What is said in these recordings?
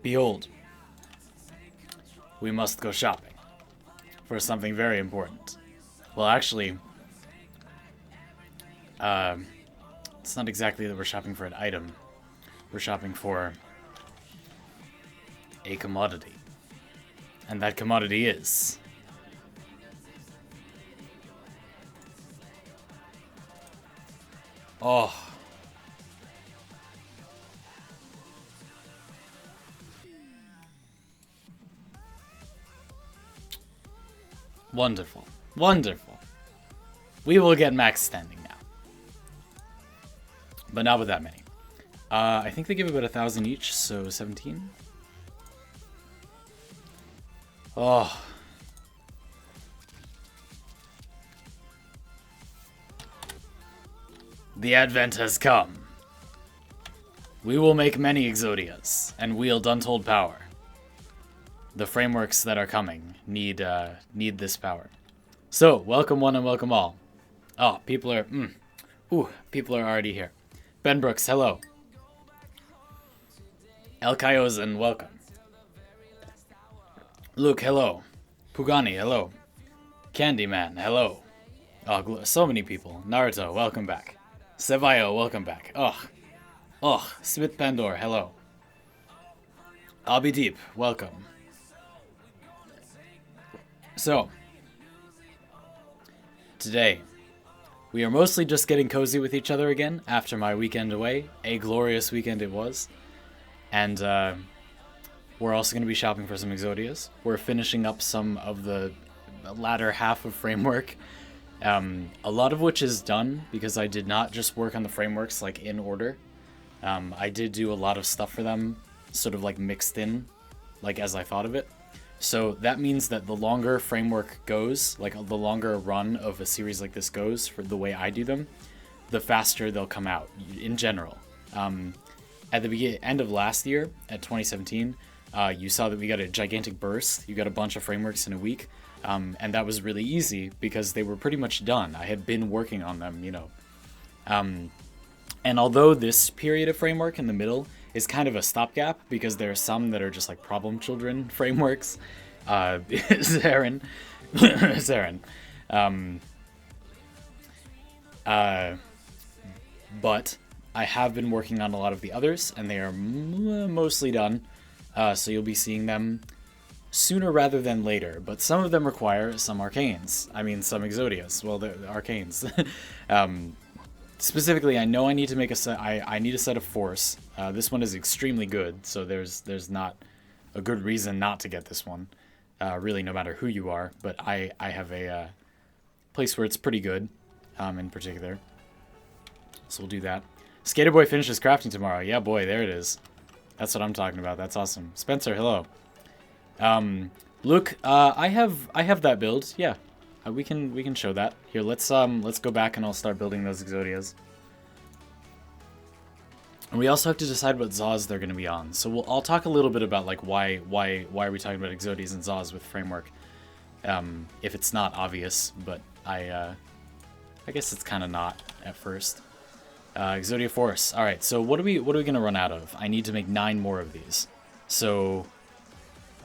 Behold, we must go shopping for something very important. Well, actually, it's not exactly that we're shopping for an item. We're shopping for a commodity. And that commodity is... Oh. Wonderful. Wonderful. We will get max standing now. But not with that many. I think they give about 1,000 each, so 17. Oh. The advent has come. We will make many Exodias and wield untold power. The frameworks that are coming need this power. So, welcome one and welcome all. Oh, people are people are already here. Ben Brooks, hello. El Kaiozan, welcome. Luke, hello. Pugani, hello. Candyman, hello. Oh, so many people. Naruto, welcome back. Sevayo, welcome back. Smith Pandor, hello. I'll be deep, welcome. So, today, we are mostly just getting cozy with each other again after my weekend away. A glorious weekend it was. And we're also going to be shopping for some Exodias. We're finishing up some of the latter half of Framework. A lot of which is done because I did not just work on the frameworks like in order. I did do a lot of stuff for them, sort of like mixed in, like as I thought of it. So that means that the longer framework goes, like the longer a run of a series like this goes for the way I do them, the faster they'll come out in general. At the end of last year, at 2017, you saw that we got a gigantic burst. You got a bunch of frameworks in a week. And that was really easy because they were pretty much done. I had been working on them, you know. And although this period of framework in the middle is kind of a stopgap because there are some that are just like problem children frameworks, Zarin, but I have been working on a lot of the others, and they are mostly done. So you'll be seeing them sooner rather than later, but some of them require some arcanes. I mean, some Exodias. Well, the arcanes. Specifically, I know I need to make a set. I need a set of force. This one is extremely good, so there's not a good reason not to get this one. Really, no matter who you are. But I have a place where it's pretty good, in particular. So we'll do that. Skater Boy finishes crafting tomorrow. Yeah, boy, there it is. That's what I'm talking about. That's awesome. Spencer, hello. Luke, I have that build. Yeah, we can show that. Here, let's go back and I'll start building those Exodias. And we also have to decide what Zaws they're going to be on. So I'll talk a little bit about like why are we talking about Exodias and Zaws with framework, if it's not obvious, but I guess it's kind of not at first. Exodia Force. All right, so what are we going to run out of? I need to make 9 more of these. So.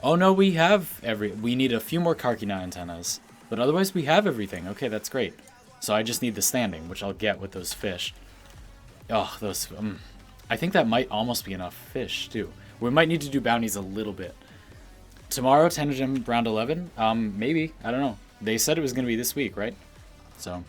Oh no, we need a few more Karkina antennas, but otherwise we have everything. Okay, that's great. So I just need the standing, which I'll get with those fish. Oh, those, I think that might almost be enough fish, too. We might need to do bounties a little bit. Tomorrow, Tenogen round 11? Maybe, I don't know. They said it was going to be this week, right? So.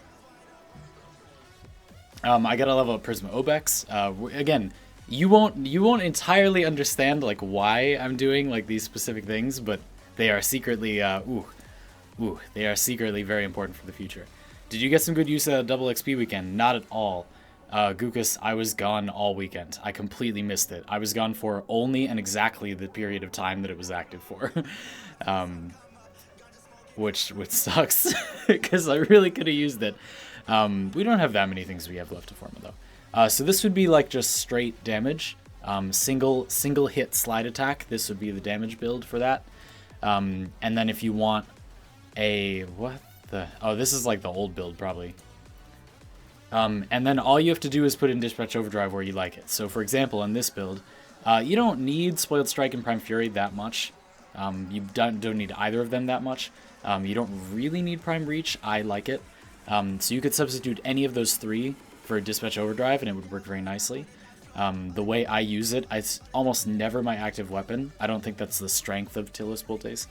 I gotta level up Prisma Obex. Again, you won't entirely understand like why I'm doing like these specific things, but they are secretly they are secretly very important for the future. Did you get some good use of double XP weekend? Not at all. Gukas, I was gone all weekend. I completely missed it. I was gone for only and exactly the period of time that it was active for. Which sucks because I really could have used it. We don't have that many things we have left to farm though. So this would be like just straight damage, single hit slide attack. This would be the damage build for that. And then if you want this is like the old build probably. And then all you have to do is put in Dispatch Overdrive where you like it. So for example, in this build, You don't need Spoiled Strike and Prime Fury that much. You don't need either of them that much. You don't really need Prime Reach. I like it. So you could substitute any of those three for Dispatch Overdrive, and it would work very nicely. The way I use it, it's almost never my active weapon. I don't think that's the strength of Tilos Boltes.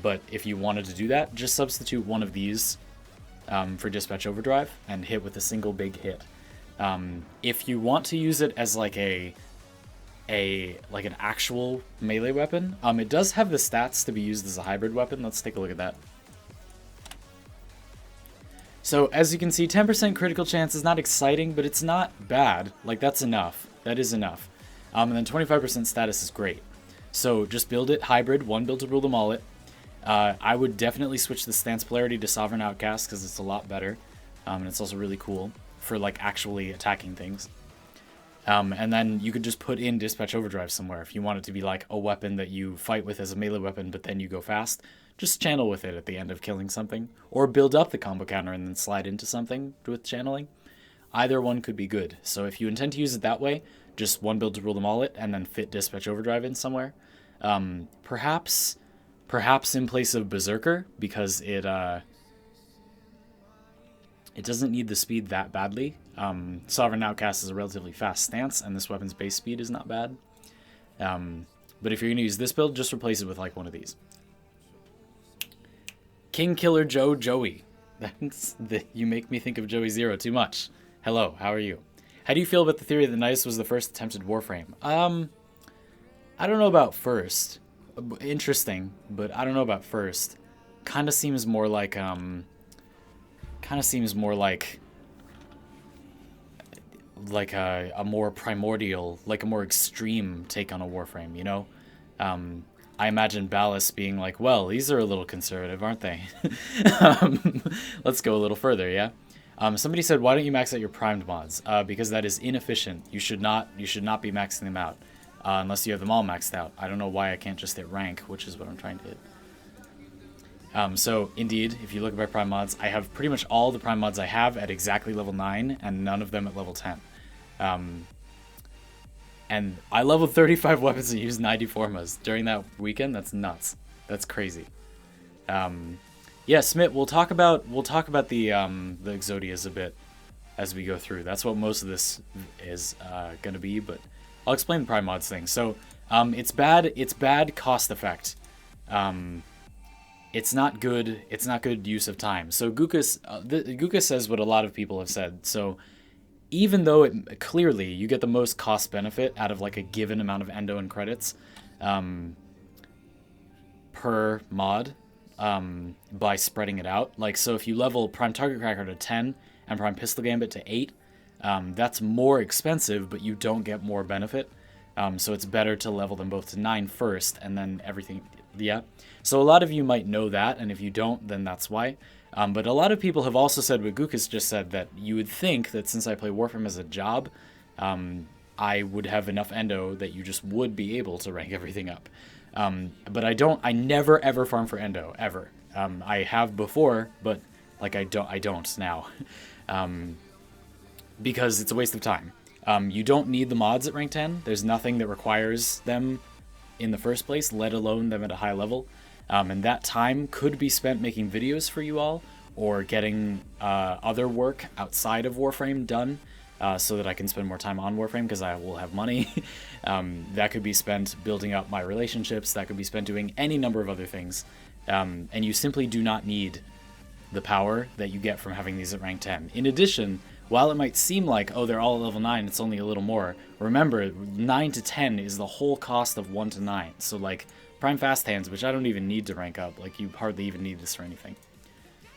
But if you wanted to do that, just substitute one of these for Dispatch Overdrive and hit with a single big hit. If you want to use it as like an actual melee weapon, it does have the stats to be used as a hybrid weapon. Let's take a look at that. So as you can see, 10% critical chance is not exciting, but it's not bad. Like, that's enough. That is enough. And then 25% status is great. So just build it hybrid, one build to rule them all. I would definitely switch the stance polarity to Sovereign Outcast because it's a lot better. And it's also really cool for like actually attacking things. And then you could just put in Dispatch Overdrive somewhere if you want it to be like a weapon that you fight with as a melee weapon, but then you go fast. Just channel with it at the end of killing something, or build up the combo counter and then slide into something with channeling. Either one could be good. So if you intend to use it that way, just one build to rule them all and then fit Dispatch Overdrive in somewhere. Perhaps in place of Berserker, because it doesn't need the speed that badly. Sovereign Outcast is a relatively fast stance, and this weapon's base speed is not bad. But if you're going to use this build, just replace it with like one of these. King Killer Joey. You make me think of Joey Zero too much. Hello, how are you? How do you feel about the theory that Nice was the first attempted Warframe? I don't know about first. Interesting, but I don't know about first. Kind of seems more like a more primordial, like a more extreme take on a Warframe, you know? I imagine Ballast being like, well, these are a little conservative, aren't they? Let's go a little further, yeah? Somebody said, why don't you max out your primed mods? Because that is inefficient. You should not be maxing them out. Unless you have them all maxed out. I don't know why I can't just hit rank, which is what I'm trying to hit. So, indeed, if you look at my prime mods, I have pretty much all the prime mods I have at exactly level 9, and none of them at level 10. And I leveled 35 weapons and used 90 formas during that weekend. That's nuts. That's crazy. Yeah, Smith, we'll talk about the Exodias a bit as we go through. That's what most of this is going to be, but I'll explain the Prime Mods thing. So, it's bad cost effect. It's not good use of time. So Gukas says what a lot of people have said. So even though clearly you get the most cost benefit out of like a given amount of endo and credits per mod by spreading it out. Like, so if you level Prime Target Cracker to 10 and Prime Pistol Gambit to 8, that's more expensive, but you don't get more benefit. So it's better to level them both to 9 first and then everything. Yeah. So a lot of you might know that, and if you don't, then that's why. But a lot of people have also said what Gukas just said, that you would think that since I play Warframe as a job, I would have enough endo that you just would be able to rank everything up. But I never ever farm for endo, ever. I have before, but like I don't now. Because it's a waste of time. You don't need the mods at rank 10. There's nothing that requires them in the first place, let alone them at a high level. And that time could be spent making videos for you all, or getting other work outside of Warframe done, so that I can spend more time on Warframe because I will have money. That could be spent building up my relationships. That could be spent doing any number of other things. And you simply do not need the power that you get from having these at rank 10. In addition, while it might seem like, oh, they're all at level 9, it's only a little more, remember, 9 to 10 is the whole cost of 1 to 9. So, like, Prime Fast Hands, which I don't even need to rank up, like, you hardly even need this for anything.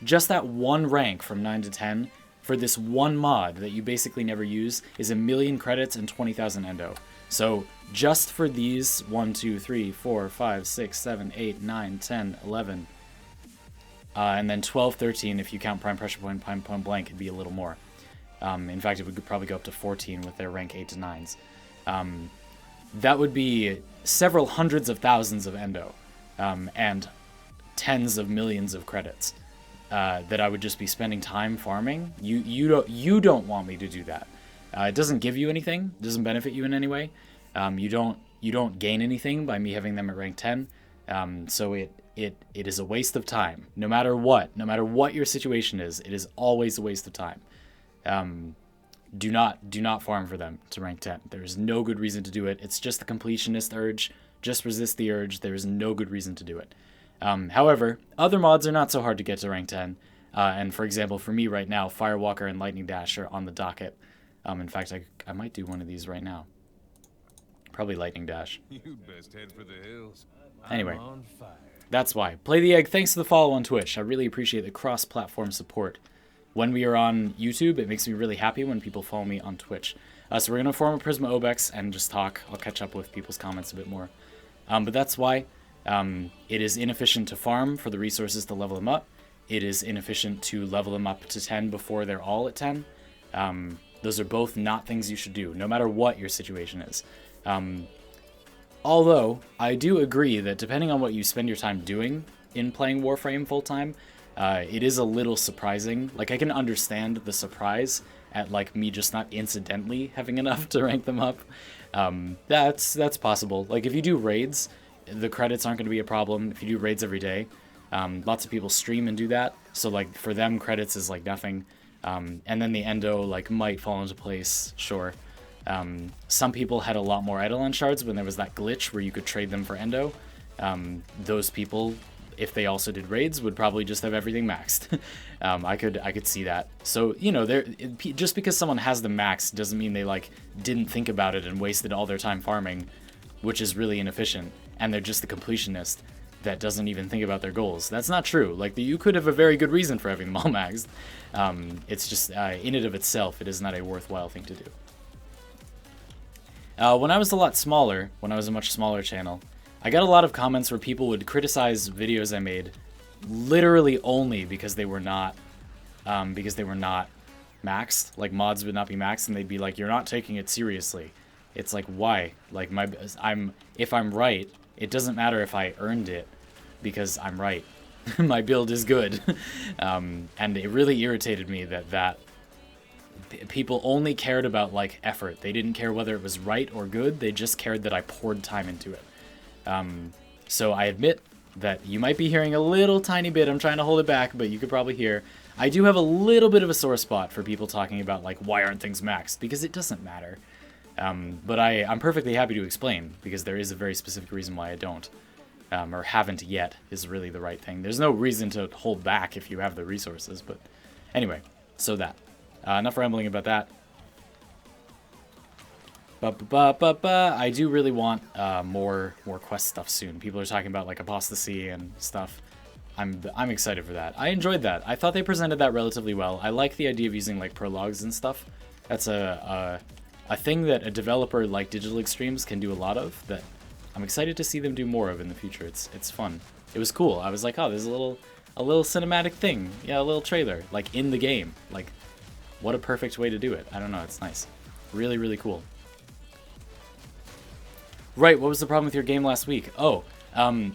Just that one rank from 9 to 10 for this one mod that you basically never use is 1,000,000 credits and 20,000 endo. So, just for these 1, 2, 3, 4, 5, 6, 7, 8, 9, 10, 11, and then 12, 13 if you count Prime Pressure Point, Prime Point Blank, it'd be a little more. In fact, it would probably go up to 14 with their rank 8 to 9s. That would be several hundreds of thousands of endo, and tens of millions of credits that I would just be spending time farming. You don't want me to do that. It doesn't give you anything. It doesn't benefit you in any way. You don't gain anything by me having them at rank 10. So it is a waste of time. No matter what your situation is, it is always a waste of time. Do not farm for them to rank 10. There is no good reason to do it. It's just the completionist urge. Just resist the urge. There is no good reason to do it. However, other mods are not so hard to get to rank 10. And for example, for me right now, Firewalker and Lightning Dash are on the docket. In fact, I might do one of these right now. Probably Lightning Dash. You best head for the hills. Anyway, that's why. Play the Egg, thanks for the follow on Twitch. I really appreciate the cross-platform support. When we are on YouTube, it makes me really happy when people follow me on Twitch. So we're going to form a Prisma Obex and just talk. I'll catch up with people's comments a bit more. But that's why it is inefficient to farm for the resources to level them up. It is inefficient to level them up to 10 before they're all at 10. Those are both not things you should do, no matter what your situation is. Although, I do agree that depending on what you spend your time doing in playing Warframe full-time, it is a little surprising. Like, I can understand the surprise at, like, me just not incidentally having enough to rank them up. That's possible. Like, if you do raids, the credits aren't going to be a problem. If you do raids every day, lots of people stream and do that. So, like, for them, credits is, like, nothing. And then the endo, like, might fall into place, sure. Some people had a lot more Eidolon shards when there was that glitch where you could trade them for endo. Those people, if they also did raids, would probably just have everything maxed. I could see that. So, you know, just because someone has them maxed doesn't mean they, like, didn't think about it and wasted all their time farming, which is really inefficient, and they're just the completionist that doesn't even think about their goals. That's not true. Like, you could have a very good reason for having them all maxed. It's just, in and of itself, it is not a worthwhile thing to do. When I was a lot smaller, when I was a much smaller channel, I got a lot of comments where people would criticize videos I made literally only because they were not maxed. Like, mods would not be maxed, and they'd be like, "You're not taking it seriously." It's like, why? Like, if I'm right, it doesn't matter if I earned it, because I'm right. My build is good. And it really irritated me that people only cared about, like, effort. They didn't care whether it was right or good. They just cared that I poured time into it. So I admit that you might be hearing a little tiny bit. I'm trying to hold it back, but you could probably hear. I do have a little bit of a sore spot for people talking about, like, why aren't things maxed? Because it doesn't matter. But I'm perfectly happy to explain, because there is a very specific reason why I don't. Or haven't yet is really the right thing. There's no reason to hold back if you have the resources, but anyway, so that. Enough rambling about that. I do really want more quest stuff soon. People are talking about, like, apostasy and stuff. I'm excited for that. I enjoyed that. I thought they presented that relatively well. I like the idea of using, like, prologues and stuff. That's a thing that a developer like Digital Extremes can do a lot of, that I'm excited to see them do more of in the future. It's fun. It was cool. I was like, oh, there's a little cinematic thing. Yeah, a little trailer, like, in the game. Like, what a perfect way to do it. I don't know, it's nice. Really, really cool. Right, what was the problem with your game last week? Oh,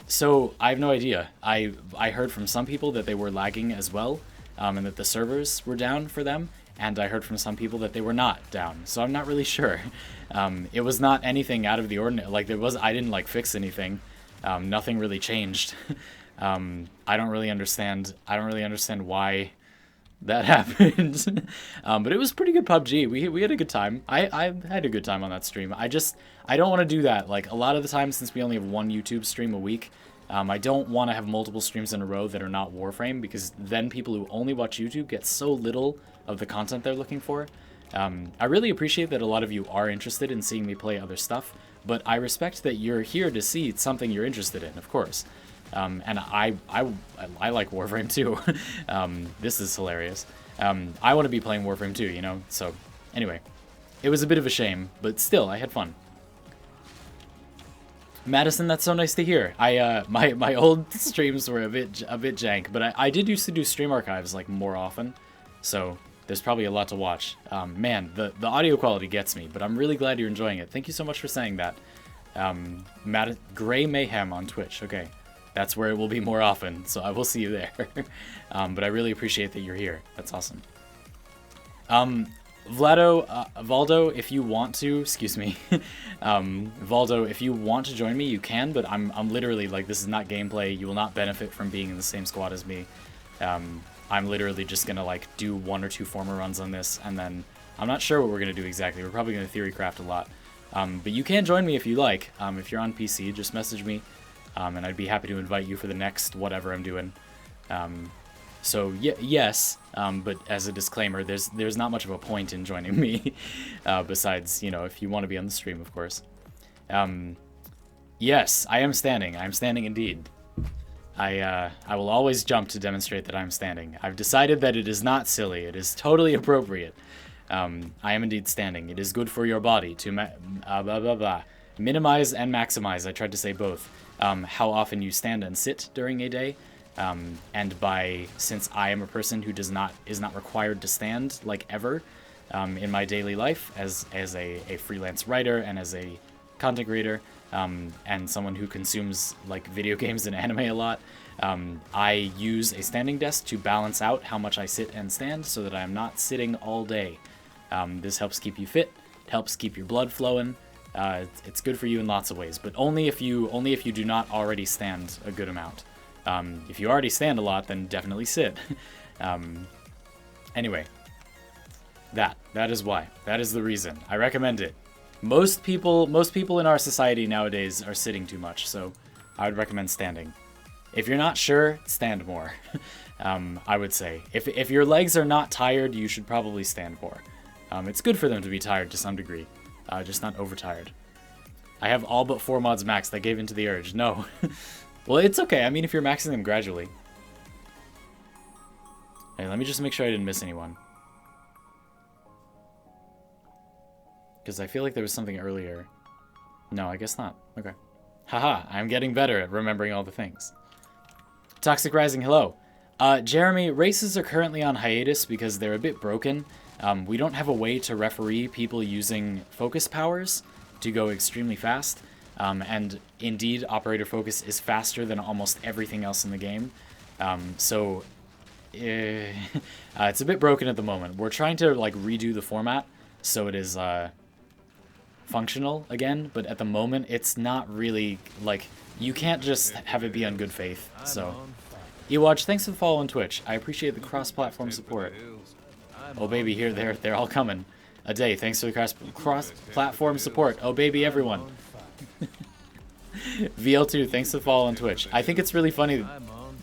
so I have no idea. I heard from some people that they were lagging as well, and that the servers were down for them, and I heard from some people that they were not down, so I'm not really sure. It was not anything out of the ordinary. Like, I didn't, like, fix anything. Nothing really changed. I don't really understand why that happened. But it was pretty good PUBG. We had a good time. I had a good time on that stream. I don't want to do that. Like, a lot of the time, since we only have one YouTube stream a week, I don't want to have multiple streams in a row that are not Warframe, because then people who only watch YouTube get so little of the content they're looking for. I really appreciate that a lot of you are interested in seeing me play other stuff, but I respect that you're here to see something you're interested in, of course. And I like Warframe too. This is hilarious. I want to be playing Warframe too, you know? So, anyway. It was a bit of a shame, but still, I had fun. Madison, that's so nice to hear. My old streams were a bit jank, but I did used to do stream archives, like, more often. So, there's probably a lot to watch. Man, the audio quality gets me, but I'm really glad you're enjoying it. Thank you so much for saying that. Gray Mayhem on Twitch, okay. That's where it will be more often, so I will see you there. But I really appreciate that you're here. That's awesome. Valdo, if you want to, excuse me, Valdo, if you want to join me, you can, but I'm literally, like, this is not gameplay. You will not benefit from being in the same squad as me. I'm literally just gonna, like, do 1 or 2 former runs on this, and then I'm not sure what we're gonna do exactly. We're probably gonna theory craft a lot. But you can join me if you like. If you're on PC, just message me, and I'd be happy to invite you for the next whatever I'm doing. So yes, but as a disclaimer, there's not much of a point in joining me, besides, you know, if you want to be on the stream, of course. Yes, I am standing. I'm standing indeed. I will always jump to demonstrate that I'm standing. I've decided that it is not silly. It is totally appropriate. I am indeed standing. It is good for your body to minimize and maximize. I tried to say both. How often you stand and sit during a day. And since I am a person who is not required to stand, like, ever, in my daily life as a freelance writer and as a content creator, and someone who consumes, like, video games and anime a lot, I use a standing desk to balance out how much I sit and stand so that I am not sitting all day. This helps keep you fit, helps keep your blood flowing. It's good for you in lots of ways, but only if you do not already stand a good amount. If you already stand a lot, then definitely sit. Anyway, that is why. That is the reason. I recommend it. Most people in our society nowadays are sitting too much, so I would recommend standing. If you're not sure, stand more. I would say. If your legs are not tired, you should probably stand more. It's good for them to be tired to some degree, just not overtired. I have all but 4 mods maxed. I gave into the urge. No. Well, it's okay. I mean, if you're maxing them gradually. Hey, let me just make sure I didn't miss anyone. Because I feel like there was something earlier. No, I guess not. Okay. Haha, I'm getting better at remembering all the things. Toxic Rising, hello. Jeremy, races are currently on hiatus because they're a bit broken. We don't have a way to referee people using focus powers to go extremely fast. And indeed, operator focus is faster than almost everything else in the game. So it's a bit broken at the moment. We're trying to, like, redo the format so it is functional again, but at the moment it's not really, like, you can't just have it be on good faith. So, Ewatch, thanks for the follow on Twitch. I appreciate the cross-platform support. Oh baby, here they're all coming. A day, thanks for the cross-platform support. Oh baby, everyone. VL2, thanks for the follow on Twitch. I think it's really funny.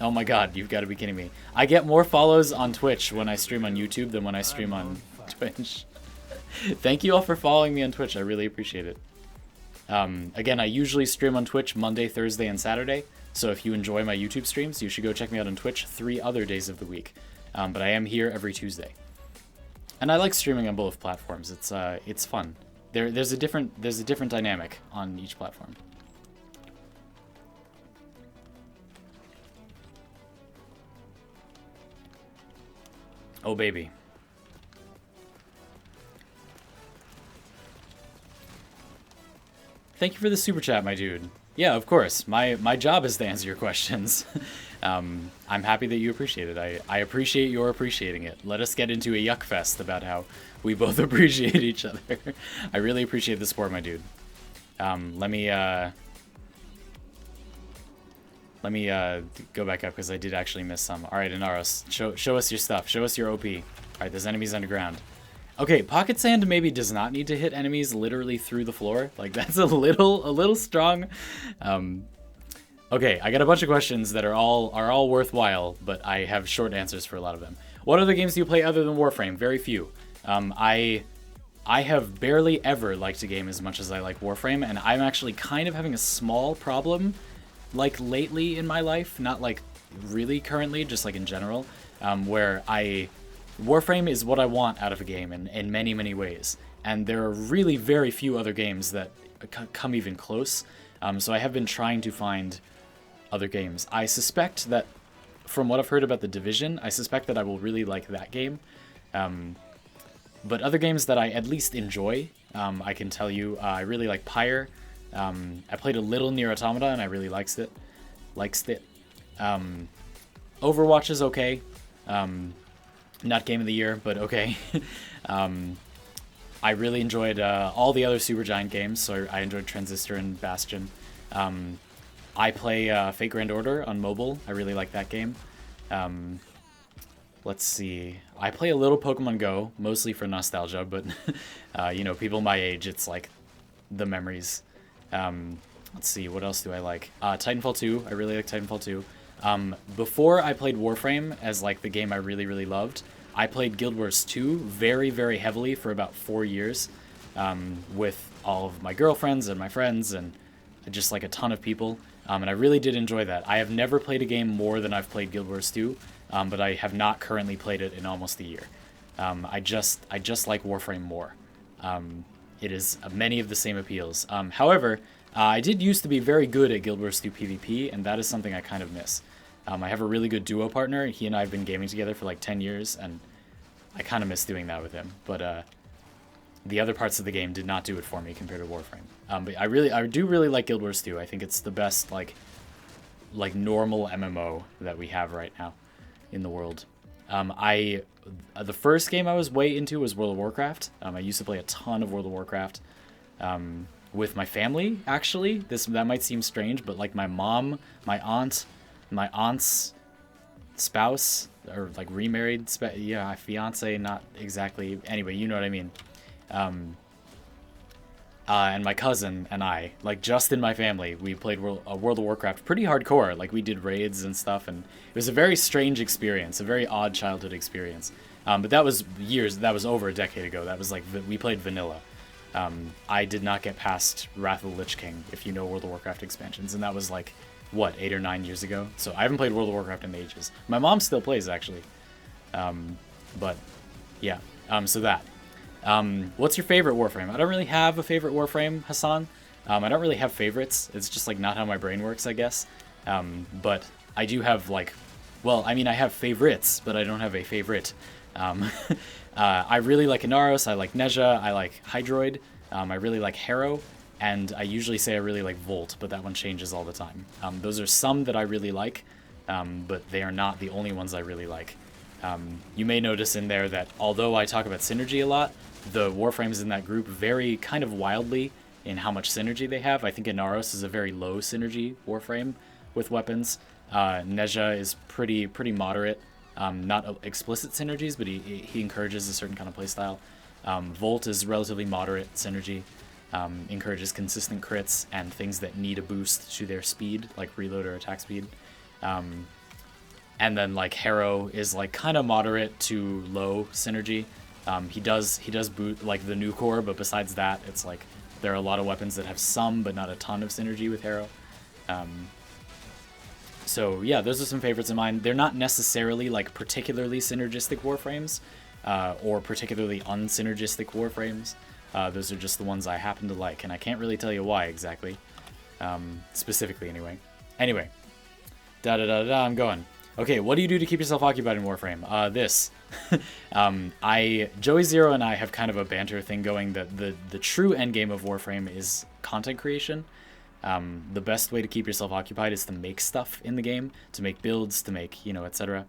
Oh my god, you've got to be kidding me. I get more follows on Twitch when I stream on YouTube than when I stream on Twitch. Thank you all for following me on Twitch. I really appreciate it. Again, I usually stream on Twitch Monday, Thursday, and Saturday. So if you enjoy my YouTube streams, you should go check me out on Twitch 3 other days of the week. But I am here every Tuesday. And I like streaming on both platforms. It's fun. There's a different dynamic on each platform. Oh baby. Thank you for the super chat, my dude. Yeah, of course. My job is to answer your questions. I'm happy that you appreciate it. I appreciate your appreciating it. Let us get into a yuck fest about how we both appreciate each other. I really appreciate the support, my dude. Let me go back up because I did actually miss some. All right, Inaros, show us your stuff. Show us your OP. All right, there's enemies underground. Okay, Pocket Sand maybe does not need to hit enemies literally through the floor. Like, that's a little strong. Okay, I got a bunch of questions that are all worthwhile, but I have short answers for a lot of them. What other games do you play other than Warframe? Very few. I have barely ever liked a game as much as I like Warframe, and I'm actually kind of having a small problem, like, lately in my life, not like really currently, just like in general, where Warframe is what I want out of a game in many, many ways. And there are really very few other games that come even close. So I have been trying to find other games. I suspect that, from what I've heard about The Division, I suspect that I will really like that game. But other games that I at least enjoy, I can tell you, I really like Pyre. I played a little Nier Automata and I really liked it. Overwatch is okay. Not game of the year, but okay. I really enjoyed all the other Supergiant games, so I enjoyed Transistor and Bastion. I play Fate Grand Order on mobile. I really like that game. Let's see. I play a little Pokemon Go, mostly for nostalgia, but you know, people my age, it's like the memories. Let's see, what else do I like? Titanfall 2. I really like Titanfall 2. Before I played Warframe as like the game I really, really loved, I played Guild Wars 2 very, very heavily for about 4 years with all of my girlfriends and my friends and just like a ton of people. And I really did enjoy that. I have never played a game more than I've played Guild Wars 2, but I have not currently played it in almost a year. I just like Warframe more. It is many of the same appeals. However, I did used to be very good at Guild Wars 2 PvP, and that is something I kind of miss. I have a really good duo partner. He and I have been gaming together for like 10 years, and I kind of miss doing that with him. But the other parts of the game did not do it for me compared to Warframe. But I do really like Guild Wars 2. I think it's the best like normal MMO that we have right now in the world. The first game I was way into was World of Warcraft. I used to play a ton of World of Warcraft with my family. Actually, that might seem strange, but like my mom, my aunt's spouse, or like remarried, fiance, not exactly. Anyway, you know what I mean. And my cousin and I, like just in my family, we played World of Warcraft pretty hardcore. Like we did raids and stuff, and it was a very strange experience, a very odd childhood experience. But that was that was over a decade ago. That was like, we played vanilla. I did not get past Wrath of the Lich King, if you know World of Warcraft expansions, and that was like, what, 8 or 9 years ago? So I haven't played World of Warcraft in ages. My mom still plays, actually. But, yeah, so that. What's your favorite Warframe? I don't really have a favorite Warframe, Hassan. I don't really have favorites. It's just like not how my brain works, I guess. But I do have like, well, I mean, I have favorites, but I don't have a favorite. I really like Inaros, I like Nezha, I like Hydroid, I really like Harrow, and I usually say I really like Volt, but that one changes all the time. Those are some that I really like, but they are not the only ones I really like. You may notice in there that although I talk about synergy a lot, the Warframes in that group vary kind of wildly in how much synergy they have. I think Inaros is a very low synergy Warframe with weapons. Nezha is pretty moderate. Not explicit synergies, but he encourages a certain kind of playstyle. Volt is relatively moderate synergy, encourages consistent crits and things that need a boost to their speed, like reload or attack speed. And then like Harrow is like kind of moderate to low synergy. He does boot like the new core, but besides that, it's like there are a lot of weapons that have some but not a ton of synergy with Harrow. So yeah, those are some favorites of mine. They're not necessarily like particularly synergistic Warframes, or particularly unsynergistic Warframes. Those are just the ones I happen to like, and I can't really tell you why exactly, specifically anyway. Anyway, I'm going. Okay, what do you do to keep yourself occupied in Warframe? This. Joey Zero and I have kind of a banter thing going that the true endgame of Warframe is content creation. The best way to keep yourself occupied is to make stuff in the game, to make builds, to make, etc.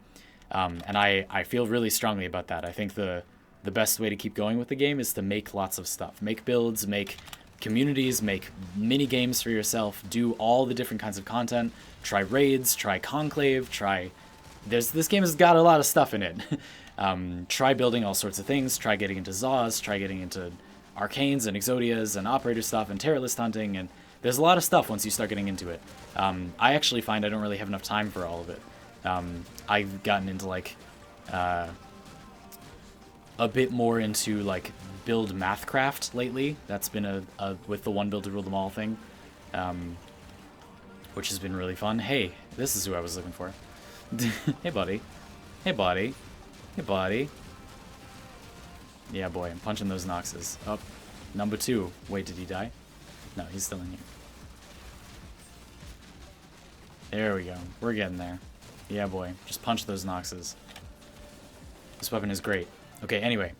And I feel really strongly about that. I think the best way to keep going with the game is to make lots of stuff. Make builds, make communities, make mini games for yourself, do all the different kinds of content, try raids, try conclave, this game has got a lot of stuff in it. Try building all sorts of things, try getting into Zaws, try getting into Arcanes and Exodias and Operator stuff and Terror List hunting, and there's a lot of stuff once you start getting into it. I actually find I don't really have enough time for all of it. I've gotten into like a bit more into like build Mathcraft lately. That's been with the one build to rule them all thing, which has been really fun. Hey, this is who I was looking for. Hey buddy. Hey buddy. Hey buddy. Yeah boy, I'm punching those Noxes. Up. Number 2. Wait, did he die? No, he's still in here. There we go. We're getting there. Yeah, boy. Just punch those Noxes. This weapon is great. Okay, anyway.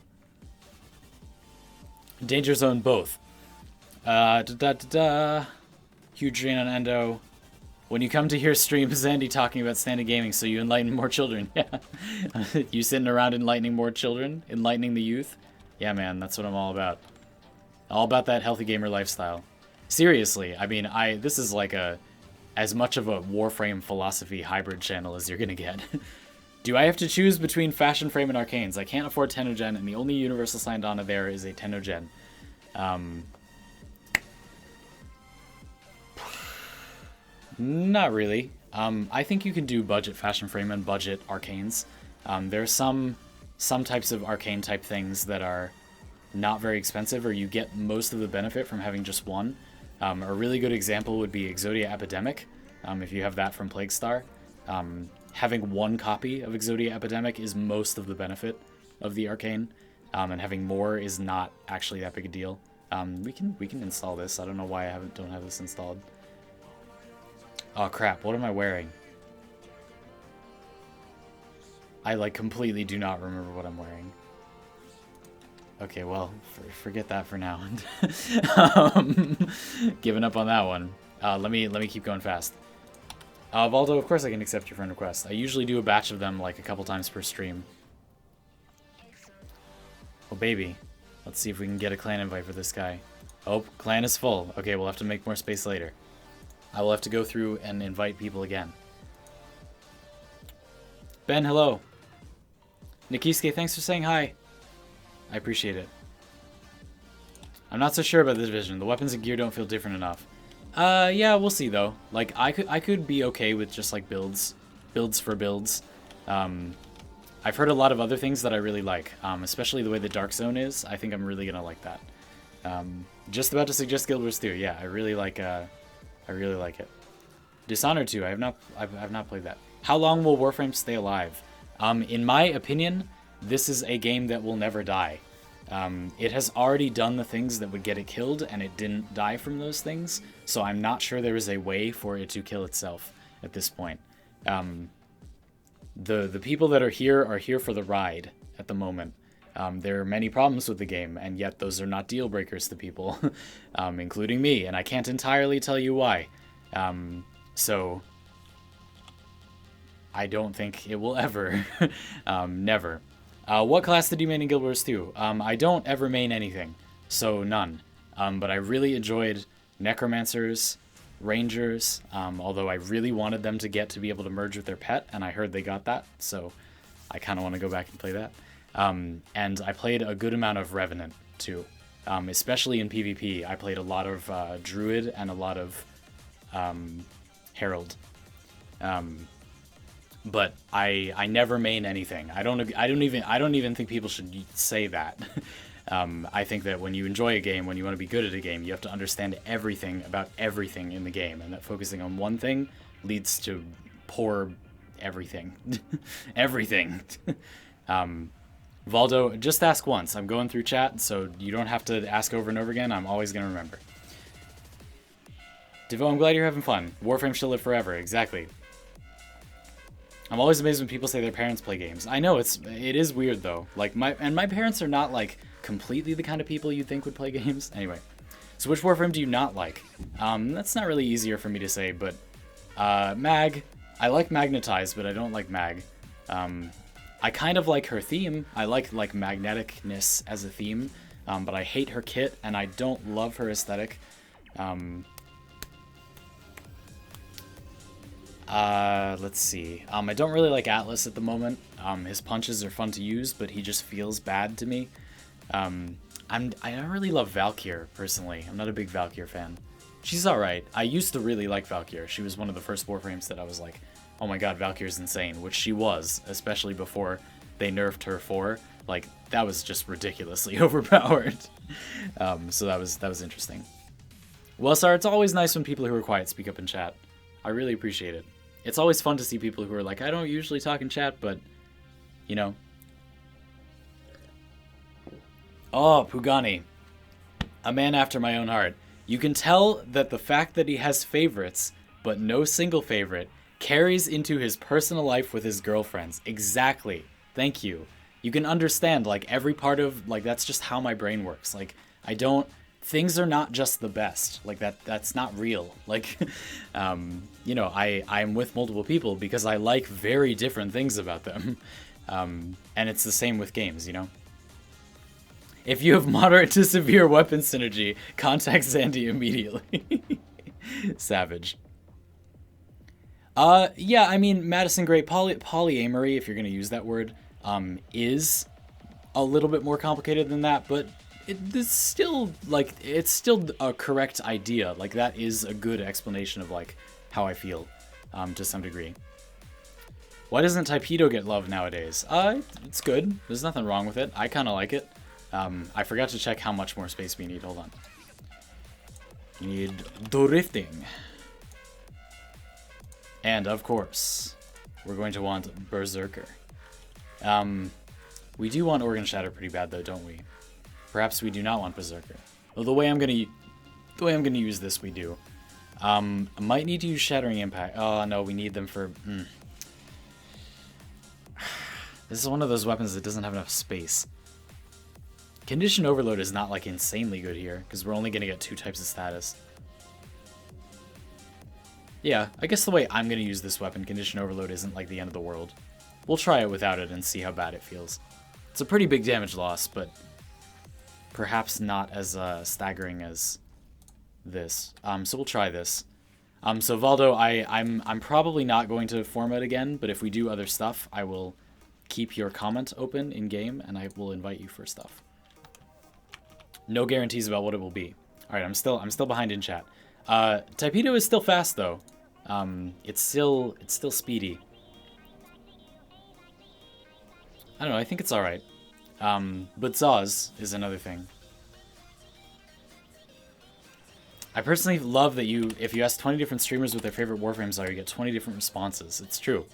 Danger Zone both. Huge drain on Endo. When you come to hear streams, Andy talking about standard gaming, so you enlighten more children. Yeah. You sitting around enlightening more children? Enlightening the youth? Yeah, man, that's what I'm all about. All about that healthy gamer lifestyle. Seriously, I mean, this is like as much of a Warframe philosophy hybrid channel as you're gonna get. Do I have to choose between Fashion Frame and Arcanes? I can't afford Tennogen, and the only universal signed on there is a Tennogen. Not really. I think you can do budget Fashion Frame and budget Arcanes. There are some types of Arcane type things that are not very expensive, or you get most of the benefit from having just one. A really good example would be Exodia Epidemic, if you have that from Plague Star. Having one copy of Exodia Epidemic is most of the benefit of the Arcane, and having more is not actually that big a deal. We can install this. I don't know why I don't have this installed. Oh crap, what am I wearing? I like completely do not remember what I'm wearing. Okay, well, forget that for now. Giving up on that one. Let me keep going fast. Valdo, of course I can accept your friend request. I usually do a batch of them like a couple times per stream. Oh baby, let's see if we can get a clan invite for this guy. Oh, clan is full. Okay, we'll have to make more space later. I will have to go through and invite people again. Ben, hello. Nikisuke, thanks for saying hi. I appreciate it. I'm not so sure about the division. The weapons and gear don't feel different enough. Yeah, we'll see though. Like I could be okay with just like builds for builds. I've heard a lot of other things that I really like, especially the way the Dark Zone is. I think I'm really gonna like that. Just about to suggest Guild Wars 2. Yeah, I really like it. Dishonored 2. I've not played that. How long will Warframe stay alive? In my opinion, this is a game that will never die. It has already done the things that would get it killed, and it didn't die from those things, so I'm not sure there is a way for it to kill itself at this point. The people that are here for the ride at the moment. There are many problems with the game, and yet those are not deal breakers to people, including me, and I can't entirely tell you why. So I don't think it will ever. Never. What class did you main in Guild Wars 2? I don't ever main anything, so none. But I really enjoyed Necromancers, Rangers, although I really wanted them to be able to merge with their pet, and I heard they got that, so I kind of want to go back and play that. And I played a good amount of Revenant, too. Especially in PvP, I played a lot of Druid and a lot of Herald. But I never main anything. I don't even think people should say that. I think that when you enjoy a game, when you want to be good at a game, you have to understand everything about everything in the game, and that focusing on one thing leads to poor everything. Everything. Valdo, just ask once. I'm going through chat, so you don't have to ask over and over again. I'm always going to remember. Devo, I'm glad you're having fun. Warframe shall live forever. Exactly. I'm always amazed when people say their parents play games. I know, it is weird though. Like my parents are not like completely the kind of people you'd think would play games. Anyway, so which Warframe do you not like? That's not really easier for me to say, but Mag. I like Magnetize, but I don't like Mag. I kind of like her theme. I like magneticness as a theme, but I hate her kit and I don't love her aesthetic. Let's see. I don't really like Atlas at the moment. His punches are fun to use, but he just feels bad to me. I don't really love Valkyr, personally. I'm not a big Valkyr fan. She's alright. I used to really like Valkyr. She was one of the first Warframes that I was like, oh my god, Valkyr's insane, which she was, especially before they nerfed her 4. Like, that was just ridiculously overpowered. So that was interesting. Well, Sar, it's always nice when people who are quiet speak up in chat. I really appreciate it. It's always fun to see people who are like, I don't usually talk in chat, but, you know. Oh, Pugani. A man after my own heart. You can tell that the fact that he has favorites, but no single favorite, carries into his personal life with his girlfriends. Exactly. Thank you. You can understand, like, every part of, like, that's just how my brain works. Like, things are not just the best. Like, that's not real. Like, you know, I'm with multiple people because I like very different things about them. And it's the same with games, you know? If you have moderate to severe weapon synergy, contact Zandy immediately. Savage. Yeah, I mean, Madison Gray, polyamory, if you're going to use that word, is a little bit more complicated than that, but it's still, like, it's still a correct idea. Like, that is a good explanation of, like, how I feel, to some degree. Why doesn't Typedo get love nowadays? It's good. There's nothing wrong with it. I kind of like it. I forgot to check how much more space we need. Hold on. You need drifting. And, of course, we're going to want Berserker. We do want Organ Shatter pretty bad, though, don't we? Perhaps we do not want Berserker. Well, the way I'm gonna use this, we do. I might need to use Shattering Impact. Oh, no, we need them for... This is one of those weapons that doesn't have enough space. Condition Overload is not, like, insanely good here, because we're only gonna get 2 types of status. Yeah, I guess the way I'm gonna use this weapon, Condition Overload isn't, like, the end of the world. We'll try it without it and see how bad it feels. It's a pretty big damage loss, but perhaps not as staggering as this. So we'll try this. So Valdo, I'm probably not going to format again, but if we do other stuff, I will keep your comment open in game, and I will invite you for stuff. No guarantees about what it will be. All right, I'm still behind in chat. Typedo is still fast though. It's still speedy. I don't know. I think it's all right. But Zaz is another thing. I personally love that if you ask 20 different streamers what their favorite Warframes are, you get 20 different responses. It's true.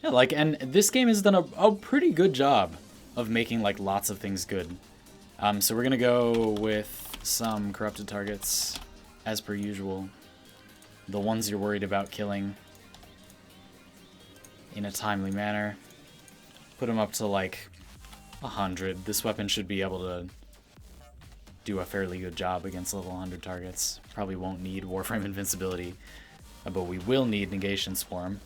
Yeah, like, and this game has done a pretty good job of making, like, lots of things good. So we're gonna go with some corrupted targets, as per usual. The ones you're worried about killing in a timely manner. Put them up to, like, 100. This weapon should be able to do a fairly good job against level 100 targets. Probably won't need Warframe invincibility, but we will need Negation Swarm.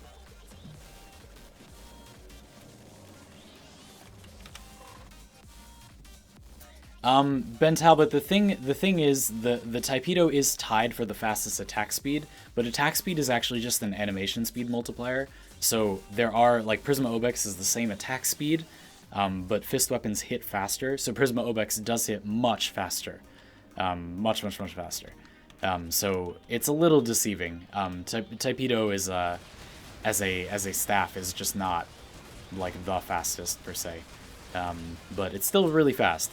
Ben Talbot, the thing is, the Typedo is tied for the fastest attack speed, but attack speed is actually just an animation speed multiplier. So there are, like, Prisma Obex is the same attack speed, but fist weapons hit faster. So Prisma Obex does hit much faster, much faster. So it's a little deceiving. Typedo is as a staff is just not, like, the fastest per se, but it's still really fast.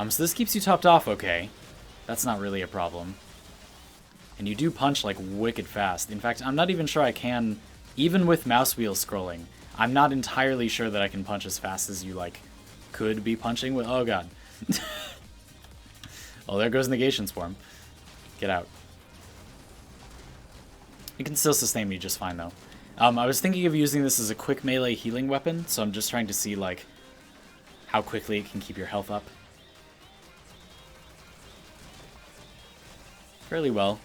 So this keeps you topped off okay. That's not really a problem. And you do punch, like, wicked fast. In fact, I'm not even sure I can, even with mouse wheel scrolling, I'm not entirely sure that I can punch as fast as you, like, could be punching with... Oh, God. Well, there goes Negation Swarm. Get out. It can still sustain me just fine, though. I was thinking of using this as a quick melee healing weapon, so I'm just trying to see, like, how quickly it can keep your health up. Fairly well.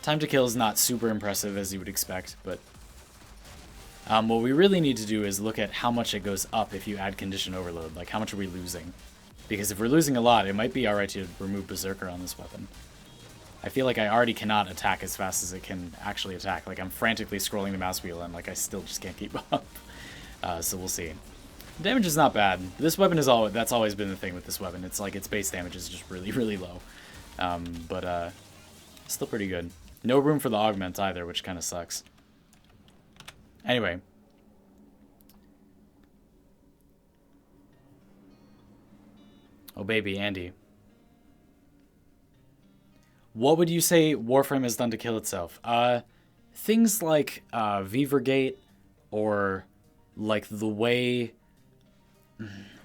Time to kill is not super impressive as you would expect, but what we really need to do is look at how much it goes up if you add Condition Overload. Like, how much are we losing? Because if we're losing a lot, it might be alright to remove Berserker on this weapon. I feel like I already cannot attack as fast as it can actually attack. Like, I'm frantically scrolling the mouse wheel and, like, I still just can't keep up. So we'll see. Damage is not bad. This weapon is that's always been the thing with this weapon. It's like its base damage is just really, really low. But still pretty good. No room for the augment either, which kind of sucks. Anyway. Oh, baby, Andy. What would you say Warframe has done to kill itself? Things like Vivergate, or like the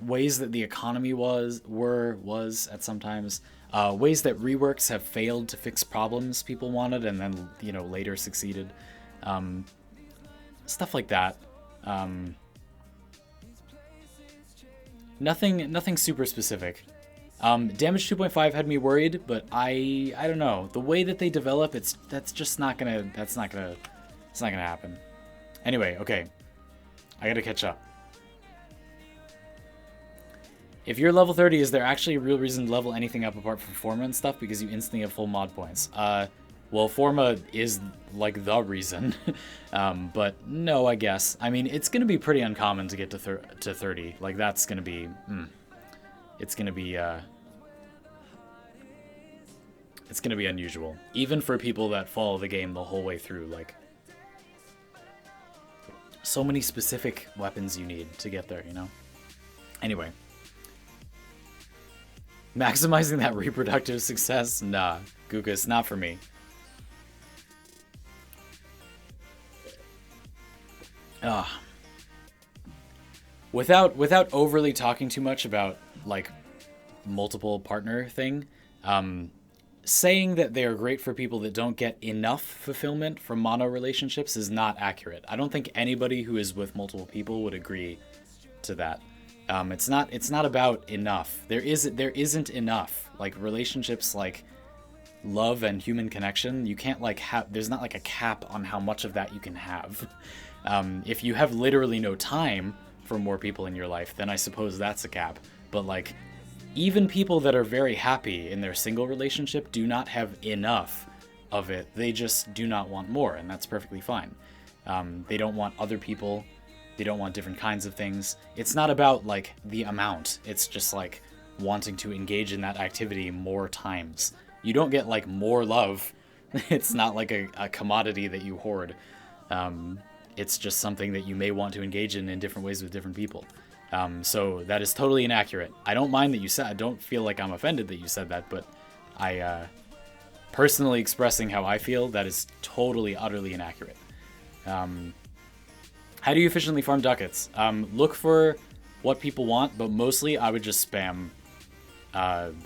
ways that the economy was at sometimes. Ways that reworks have failed to fix problems people wanted and then, you know, later succeeded. Stuff like that. Nothing super specific. Damage 2.5 had me worried, but I don't know. The way that they develop, it's not gonna happen. Anyway, okay. I gotta catch up. If you're level 30, is there actually a real reason to level anything up apart from Forma and stuff? Because you instantly have full mod points. Well, Forma is, like, the reason. But no, I guess. I mean, it's going to be pretty uncommon to get to 30. Like, that's going to be... It's going to be... It's going to be unusual. Even for people that follow the game the whole way through, like... So many specific weapons you need to get there, you know? Anyway. Maximizing that reproductive success? Nah, Gukas, not for me. Without overly talking too much about, like, multiple partner thing, saying that they are great for people that don't get enough fulfillment from mono relationships is not accurate. I don't think anybody who is with multiple people would agree to that. It's not about enough. There isn't enough. Like, relationships like love and human connection, you can't, like, there's not, like, a cap on how much of that you can have. If you have literally no time for more people in your life, then I suppose that's a cap. But, like, even people that are very happy in their single relationship do not have enough of it. They just do not want more, and that's perfectly fine. They don't want other people. They don't want different kinds of things. It's not about, like, the amount. It's just, like, wanting to engage in that activity more times. You don't get, like, more love. It's not like a commodity that you hoard. It's just something that you may want to engage in different ways with different people. So that is totally inaccurate. I don't mind that you said, I don't feel like I'm offended that you said that, but personally expressing how I feel, that is totally, utterly inaccurate. How do you efficiently farm ducats? Look for what people want, but mostly I would just spam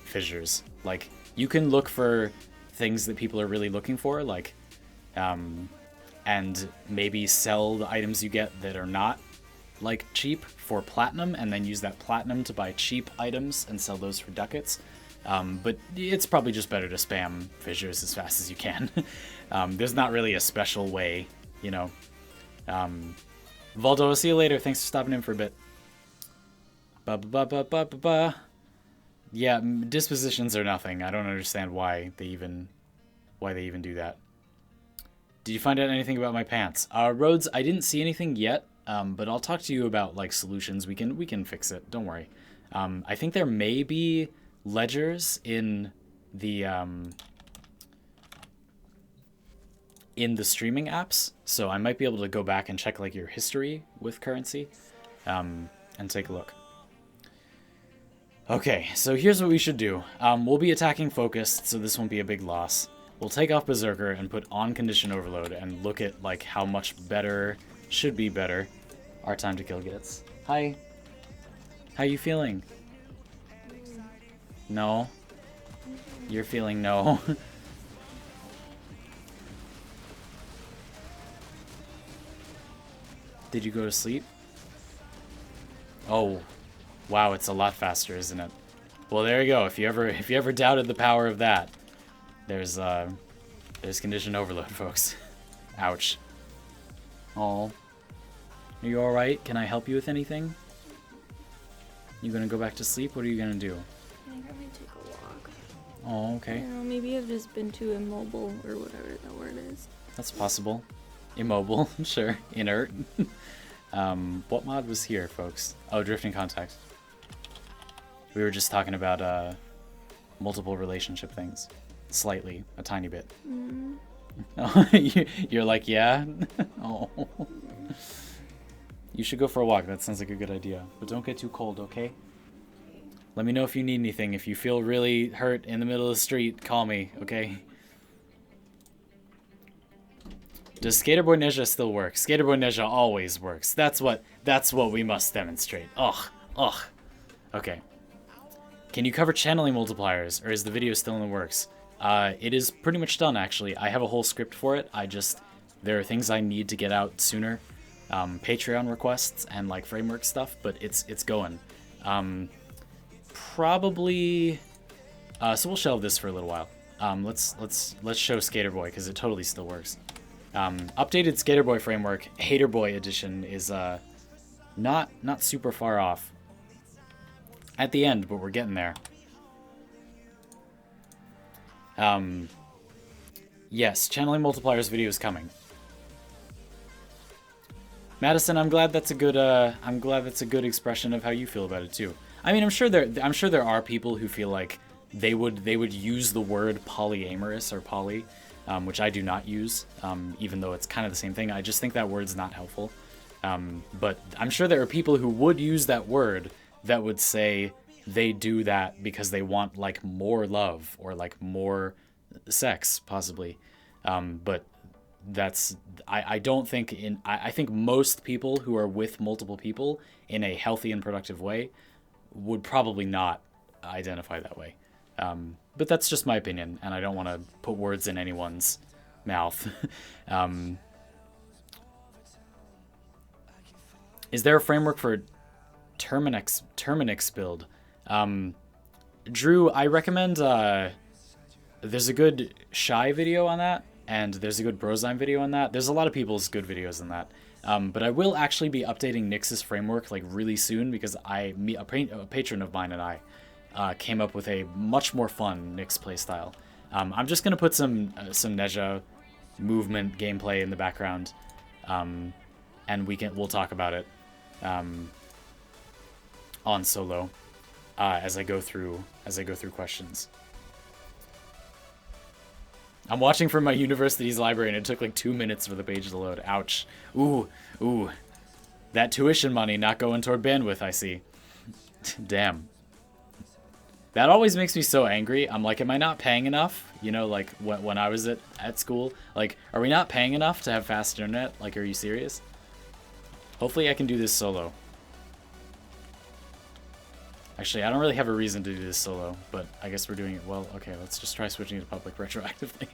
fissures. Like, you can look for things that people are really looking for, like, and maybe sell the items you get that are not, like, cheap for platinum, and then use that platinum to buy cheap items and sell those for ducats. But it's probably just better to spam fissures as fast as you can. There's not really a special way, you know. Valdo, I'll see you later. Thanks for stopping in for a bit. Ba-ba-ba-ba-ba-ba. Yeah, dispositions are nothing. I don't understand why they even do that. Did you find out anything about my pants? Rhodes, I didn't see anything yet, but I'll talk to you about, like, solutions. We can fix it. Don't worry. I think there may be ledgers in the streaming apps, so I might be able to go back and check, like, your history with currency, and take a look. Okay, so here's what we should do. We'll be attacking focused, so this won't be a big loss. We'll take off Berserker and put on Condition Overload and look at, like, how much better, should be better, our time to kill gets. Hi. How you feeling? No? You're feeling no? Did you go to sleep? Oh, wow, it's a lot faster, isn't it? Well, there you go. If you ever doubted the power of that, there's Condition Overload, folks. Ouch. Oh. Are you alright? Can I help you with anything? You gonna go back to sleep? What are you gonna do? I think I might take a walk. Oh, okay. I don't know, maybe I've just been too immobile or whatever that word is. That's possible. Immobile, sure. Inert. What mod was here, folks? Oh, Drifting Contact. We were just talking about multiple relationship things. Slightly, a tiny bit. Mm. Oh, you're like, yeah? Oh. You should go for a walk. That sounds like a good idea. But don't get too cold, okay? Let me know if you need anything. If you feel really hurt in the middle of the street, call me, okay? Does Skaterboy Ninja still work? Skaterboy Ninja always works. That's what we must demonstrate. Ugh. Okay. Can you cover channeling multipliers, or is the video still in the works? It is pretty much done, actually. I have a whole script for it. There are things I need to get out sooner. Patreon requests and, like, framework stuff, but it's going. Probably, so we'll shelve this for a little while. Let's show Skaterboy, because it totally still works. Updated Skaterboy framework, Haterboy edition, is not super far off. at the end, but we're getting there. Yes, channeling multipliers video is coming. Madison, I'm glad that's a good expression of how you feel about it too. I mean, I'm sure there are people who feel like they would use the word polyamorous or poly, which I do not use, even though it's kind of the same thing. I just think that word's not helpful. But I'm sure there are people who would use that word that would say they do that because they want like more love or like more sex, possibly. But that's I don't think I think most people who are with multiple people in a healthy and productive way would probably not identify that way. But that's just my opinion, and I don't want to put words in anyone's mouth. Is there a framework for Terminix build? Drew, I recommend there's a good Shy video on that, and there's a good Brozyme video on that. There's a lot of people's good videos on that. But I will actually be updating Nyx's framework like really soon, because a patron of mine and I came up with a much more fun Nyx playstyle. I'm just gonna put some Neja movement gameplay in the background, and we'll talk about it on solo as I go through questions. I'm watching from my university's library, and it took like 2 minutes for the page to load. Ouch. Ooh. That tuition money not going toward bandwidth, I see. Damn. That always makes me so angry. I'm like, am I not paying enough? You know, like when I was at school, like, are we not paying enough to have fast internet? Like, are you serious? Hopefully I can do this solo. Actually, I don't really have a reason to do this solo, but I guess we're doing it well. Okay, let's just try switching to public retroactively.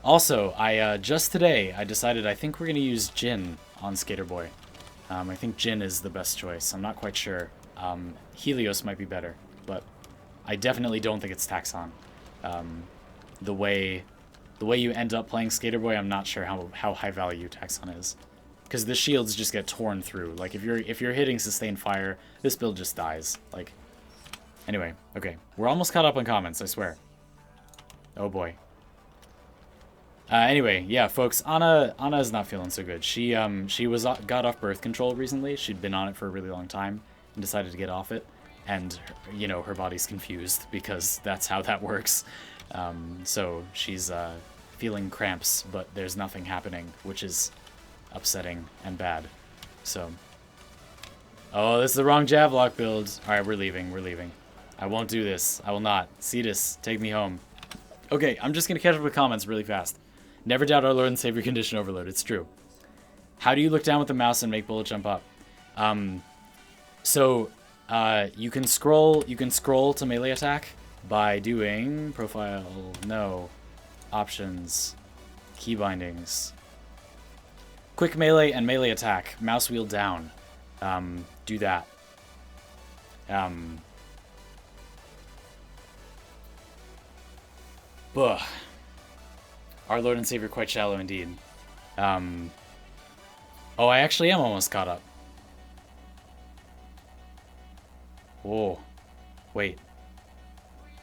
Also, just today, I decided I think we're going to use Jin on Skater Boy. I think Jin is the best choice. I'm not quite sure. Helios might be better, but I definitely don't think it's Taxon. The way you end up playing Skater Boy, I'm not sure how high value Taxon is, because the shields just get torn through. Like if you're hitting sustained fire, this build just dies. Like, anyway, okay, we're almost caught up on comments, I swear. Oh boy. Anyway, yeah, folks, Anna is not feeling so good. She got off birth control recently. She'd been on it for a really long time and decided to get off it, and you know, her body's confused because that's how that works. So she's feeling cramps, but there's nothing happening, which is upsetting and bad. So, oh, this is the wrong Javlock build. All right, we're leaving. I won't do this. I will not. Cetus, take me home. Okay, I'm just gonna catch up with comments really fast. Never doubt our Lord and Savior condition overload. It's true. How do you look down with the mouse and make bullet jump up? So you can scroll to melee attack by doing profile, no, options, key bindings, quick melee and melee attack, mouse wheel down. Do that. Buh. Our Lord and Savior quite shallow indeed. Oh, I actually am almost caught up. Whoa. Wait.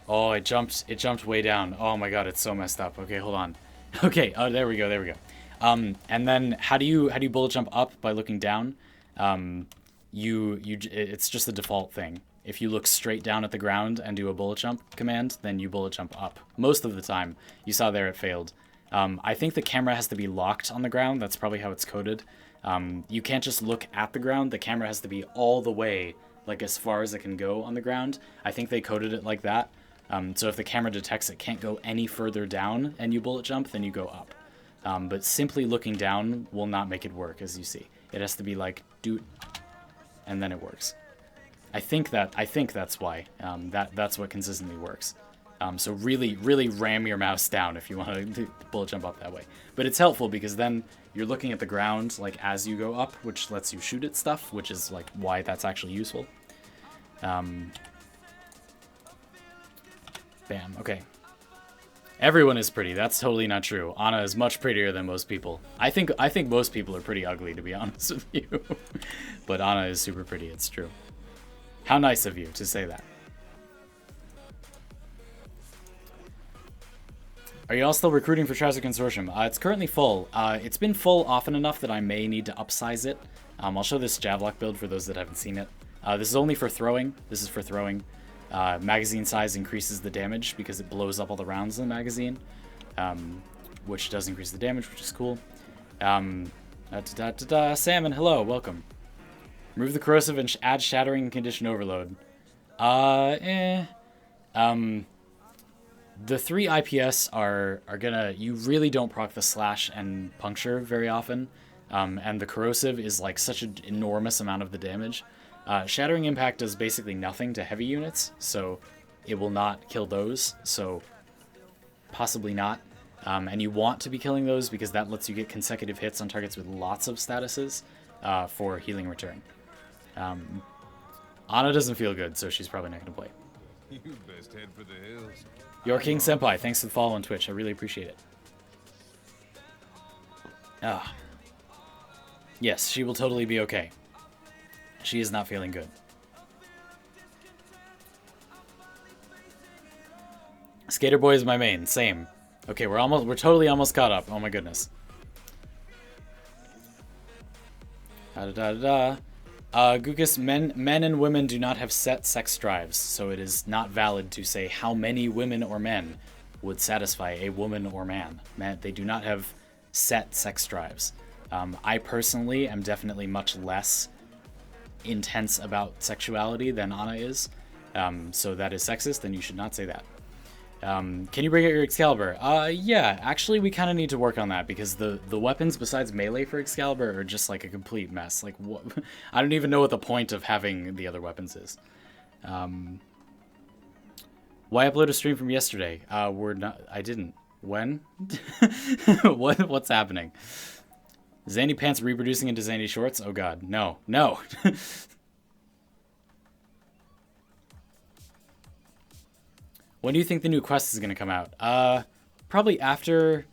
Oh, it jumped way down. Oh my god, it's so messed up. Okay, hold on. Okay, oh, there we go. And then how do you bullet jump up? By looking down. It's just a default thing. If you look straight down at the ground and do a bullet jump command, then you bullet jump up. Most of the time. You saw there it failed. I think the camera has to be locked on the ground. That's probably how it's coded. You can't just look at the ground. The camera has to be all the way, like as far as it can go on the ground. I think they coded it like that. So if the camera detects it can't go any further down and you bullet jump, then you go up. But simply looking down will not make it work, as you see. It has to be like, doot, and then it works. I think that's why. That's what consistently works. So really ram your mouse down if you want to bullet jump up that way. But it's helpful because then you're looking at the ground like as you go up, which lets you shoot at stuff, which is like why that's actually useful. Bam. Okay. Everyone is pretty. That's totally not true. Anna is much prettier than most people. I think most people are pretty ugly, to be honest with you. But Anna is super pretty. It's true. How nice of you to say that. Are you all still recruiting for Trouser Consortium? It's currently full. It's been full often enough that I may need to upsize it. I'll show this Javlock build for those that haven't seen it. This is only for throwing. This is for throwing. Magazine size increases the damage because it blows up all the rounds in the magazine, which does increase the damage, which is cool. Salmon, hello, welcome. Remove the corrosive and add shattering and condition overload. The 3 IPS are gonna... You really don't proc the slash and puncture very often, and the corrosive is like such an enormous amount of the damage. Shattering Impact does basically nothing to heavy units, so it will not kill those, so possibly not. And you want to be killing those because that lets you get consecutive hits on targets with lots of statuses for healing return. Anna doesn't feel good, so she's probably not going to play. You best head for the hills. Your King Senpai, thanks for the follow on Twitch. I really appreciate it. Yes, she will totally be okay. She is not feeling good. Skater Boy is my main. Same. Okay, we're totally almost caught up. Oh my goodness. Gugus, men and women do not have set sex drives, so it is not valid to say how many women or men would satisfy a woman or man. They do not have set sex drives. I personally am definitely much less intense about sexuality than Anna is, so that is sexist, and you should not say that. Can you bring out your Excalibur? Yeah, actually we kind of need to work on that because the weapons besides melee for Excalibur are just like a complete mess. Like, what? I don't even know what the point of having the other weapons is. Why upload a stream from yesterday? I didn't. When? What's happening? Zandy Pants reproducing into Zandy Shorts? Oh god, no. No! When do you think the new quest is going to come out? Probably after...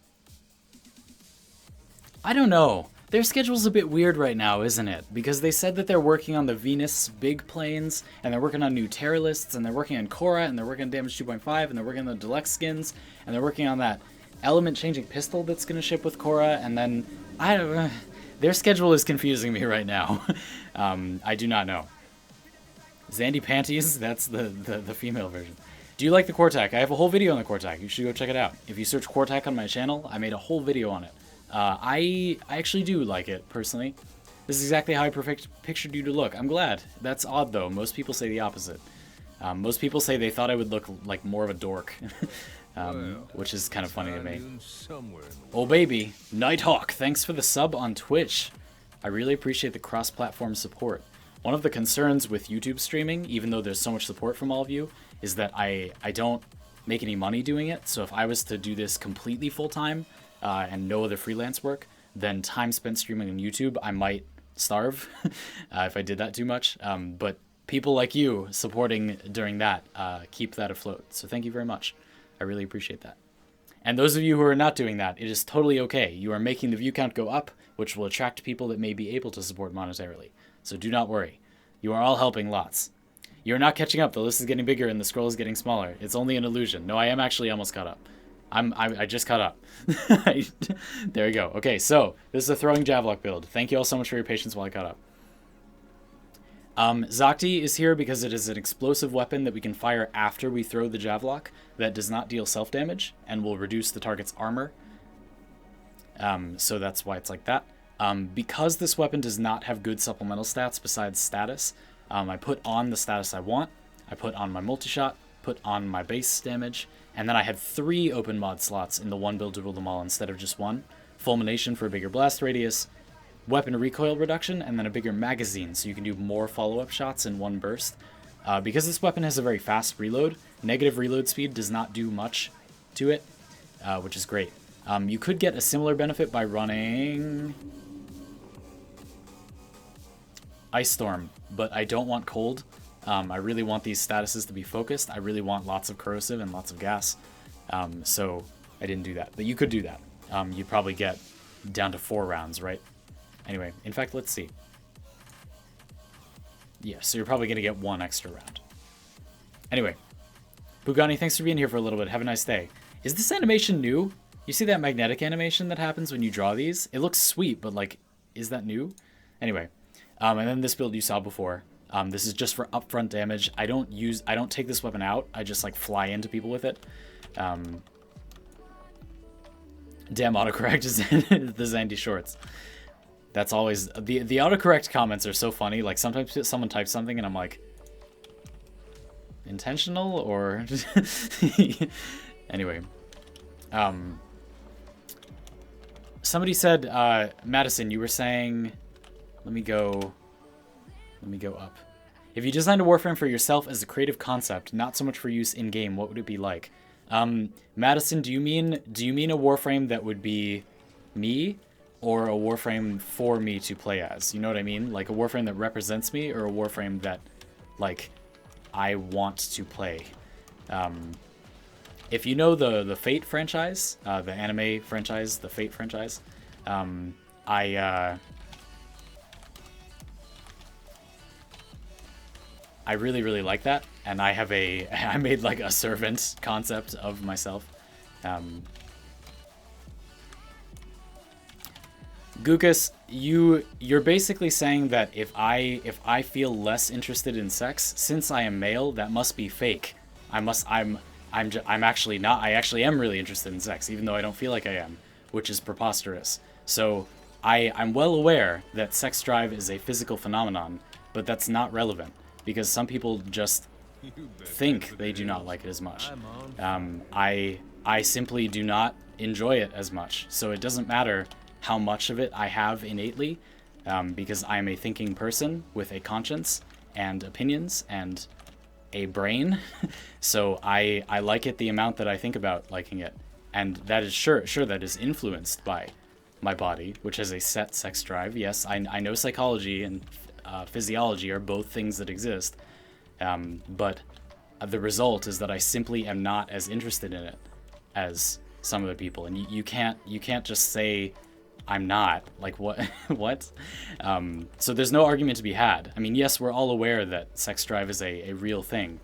I don't know. Their schedule's a bit weird right now, isn't it? Because they said that they're working on the Venus big planes, and they're working on new Terror lists, and they're working on Korra, and they're working on Damage 2.5, and they're working on the Deluxe skins, and they're working on that element-changing pistol that's going to ship with Korra, and then... I don't... Their schedule is confusing me right now. I do not know. Zandy Panties? That's the female version. Do you like the Quartak? I have a whole video on the Quartak. You should go check it out. If you search Quartak on my channel, I made a whole video on it. I actually do like it, personally. This is exactly how I pictured you to look. I'm glad. That's odd, though. Most people say the opposite. Most people say they thought I would look like more of a dork. Which is kind of funny to me. Oh baby, Nighthawk, thanks for the sub on Twitch. I really appreciate the cross-platform support. One of the concerns with YouTube streaming, even though there's so much support from all of you, is that I don't make any money doing it. So if I was to do this completely full-time and no other freelance work, then time spent streaming on YouTube, I might starve if I did that too much. But people like you supporting during that keep that afloat. So thank you very much. I really appreciate that. And those of you who are not doing that, it is totally okay. You are making the view count go up, which will attract people that may be able to support monetarily. So do not worry. You are all helping lots. You're not catching up. The list is getting bigger and the scroll is getting smaller. It's only an illusion. No, I am actually almost caught up. I just caught up. There we go. Okay, so this is a throwing Javlock build. Thank you all so much for your patience while I caught up. Zakti is here because it is an explosive weapon that we can fire after we throw the Javlock that does not deal self-damage and will reduce the target's armor. So that's why it's like that. Because this weapon does not have good supplemental stats besides status, I put on the status I want, I put on my multi-shot, put on my base damage, and then I had 3 open mod slots in the one build to rule them all instead of just 1. Fulmination for a bigger blast radius, weapon recoil reduction, and then a bigger magazine so you can do more follow-up shots in one burst. Because this weapon has a very fast reload, negative reload speed does not do much to it, which is great. You could get a similar benefit by running Ice Storm, but I don't want cold. I really want these statuses to be focused. I really want lots of corrosive and lots of gas. So I didn't do that. But you could do that. You'd probably get down to 4 rounds, right? Anyway, in fact, let's see. Yeah, so you're probably going to get 1 extra round. Anyway, Bugani, thanks for being here for a little bit. Have a nice day. Is this animation new? You see that magnetic animation that happens when you draw these? It looks sweet, but like, is that new? Anyway, and then this build you saw before. This is just for upfront damage. I don't take this weapon out. I just like fly into people with it. Damn autocorrect is the Zandy shorts. That's always the autocorrect comments are so funny. Like sometimes someone types something and I'm like, intentional or anyway. Somebody said, Madison, you were saying, let me go up. If you designed a Warframe for yourself as a creative concept, not so much for use in game, what would it be like? Madison, do you mean a Warframe that would be me, or a Warframe for me to play as? You know what I mean? Like a Warframe that represents me, or a Warframe that, like, I want to play? If you know the Fate franchise, the anime franchise, the Fate franchise, I really like that, and I made like a servant concept of myself. Gukas, you're basically saying that if I feel less interested in sex since I am male, that must be fake. I'm actually not. I actually am really interested in sex, even though I don't feel like I am, which is preposterous. So I'm well aware that sex drive is a physical phenomenon, but that's not relevant. Because some people just think they do not like it as much. I simply do not enjoy it as much. So it doesn't matter how much of it I have innately, because I'm a thinking person with a conscience and opinions and a brain. So I like it the amount that I think about liking it. And that is sure that is influenced by my body, which has a set sex drive. Yes, I know psychology and physiology are both things that exist, but the result is that I simply am not as interested in it as some of the people, and you can't just say I'm not, like, what what so there's no argument to be had. I mean, yes, we're all aware that sex drive is a real thing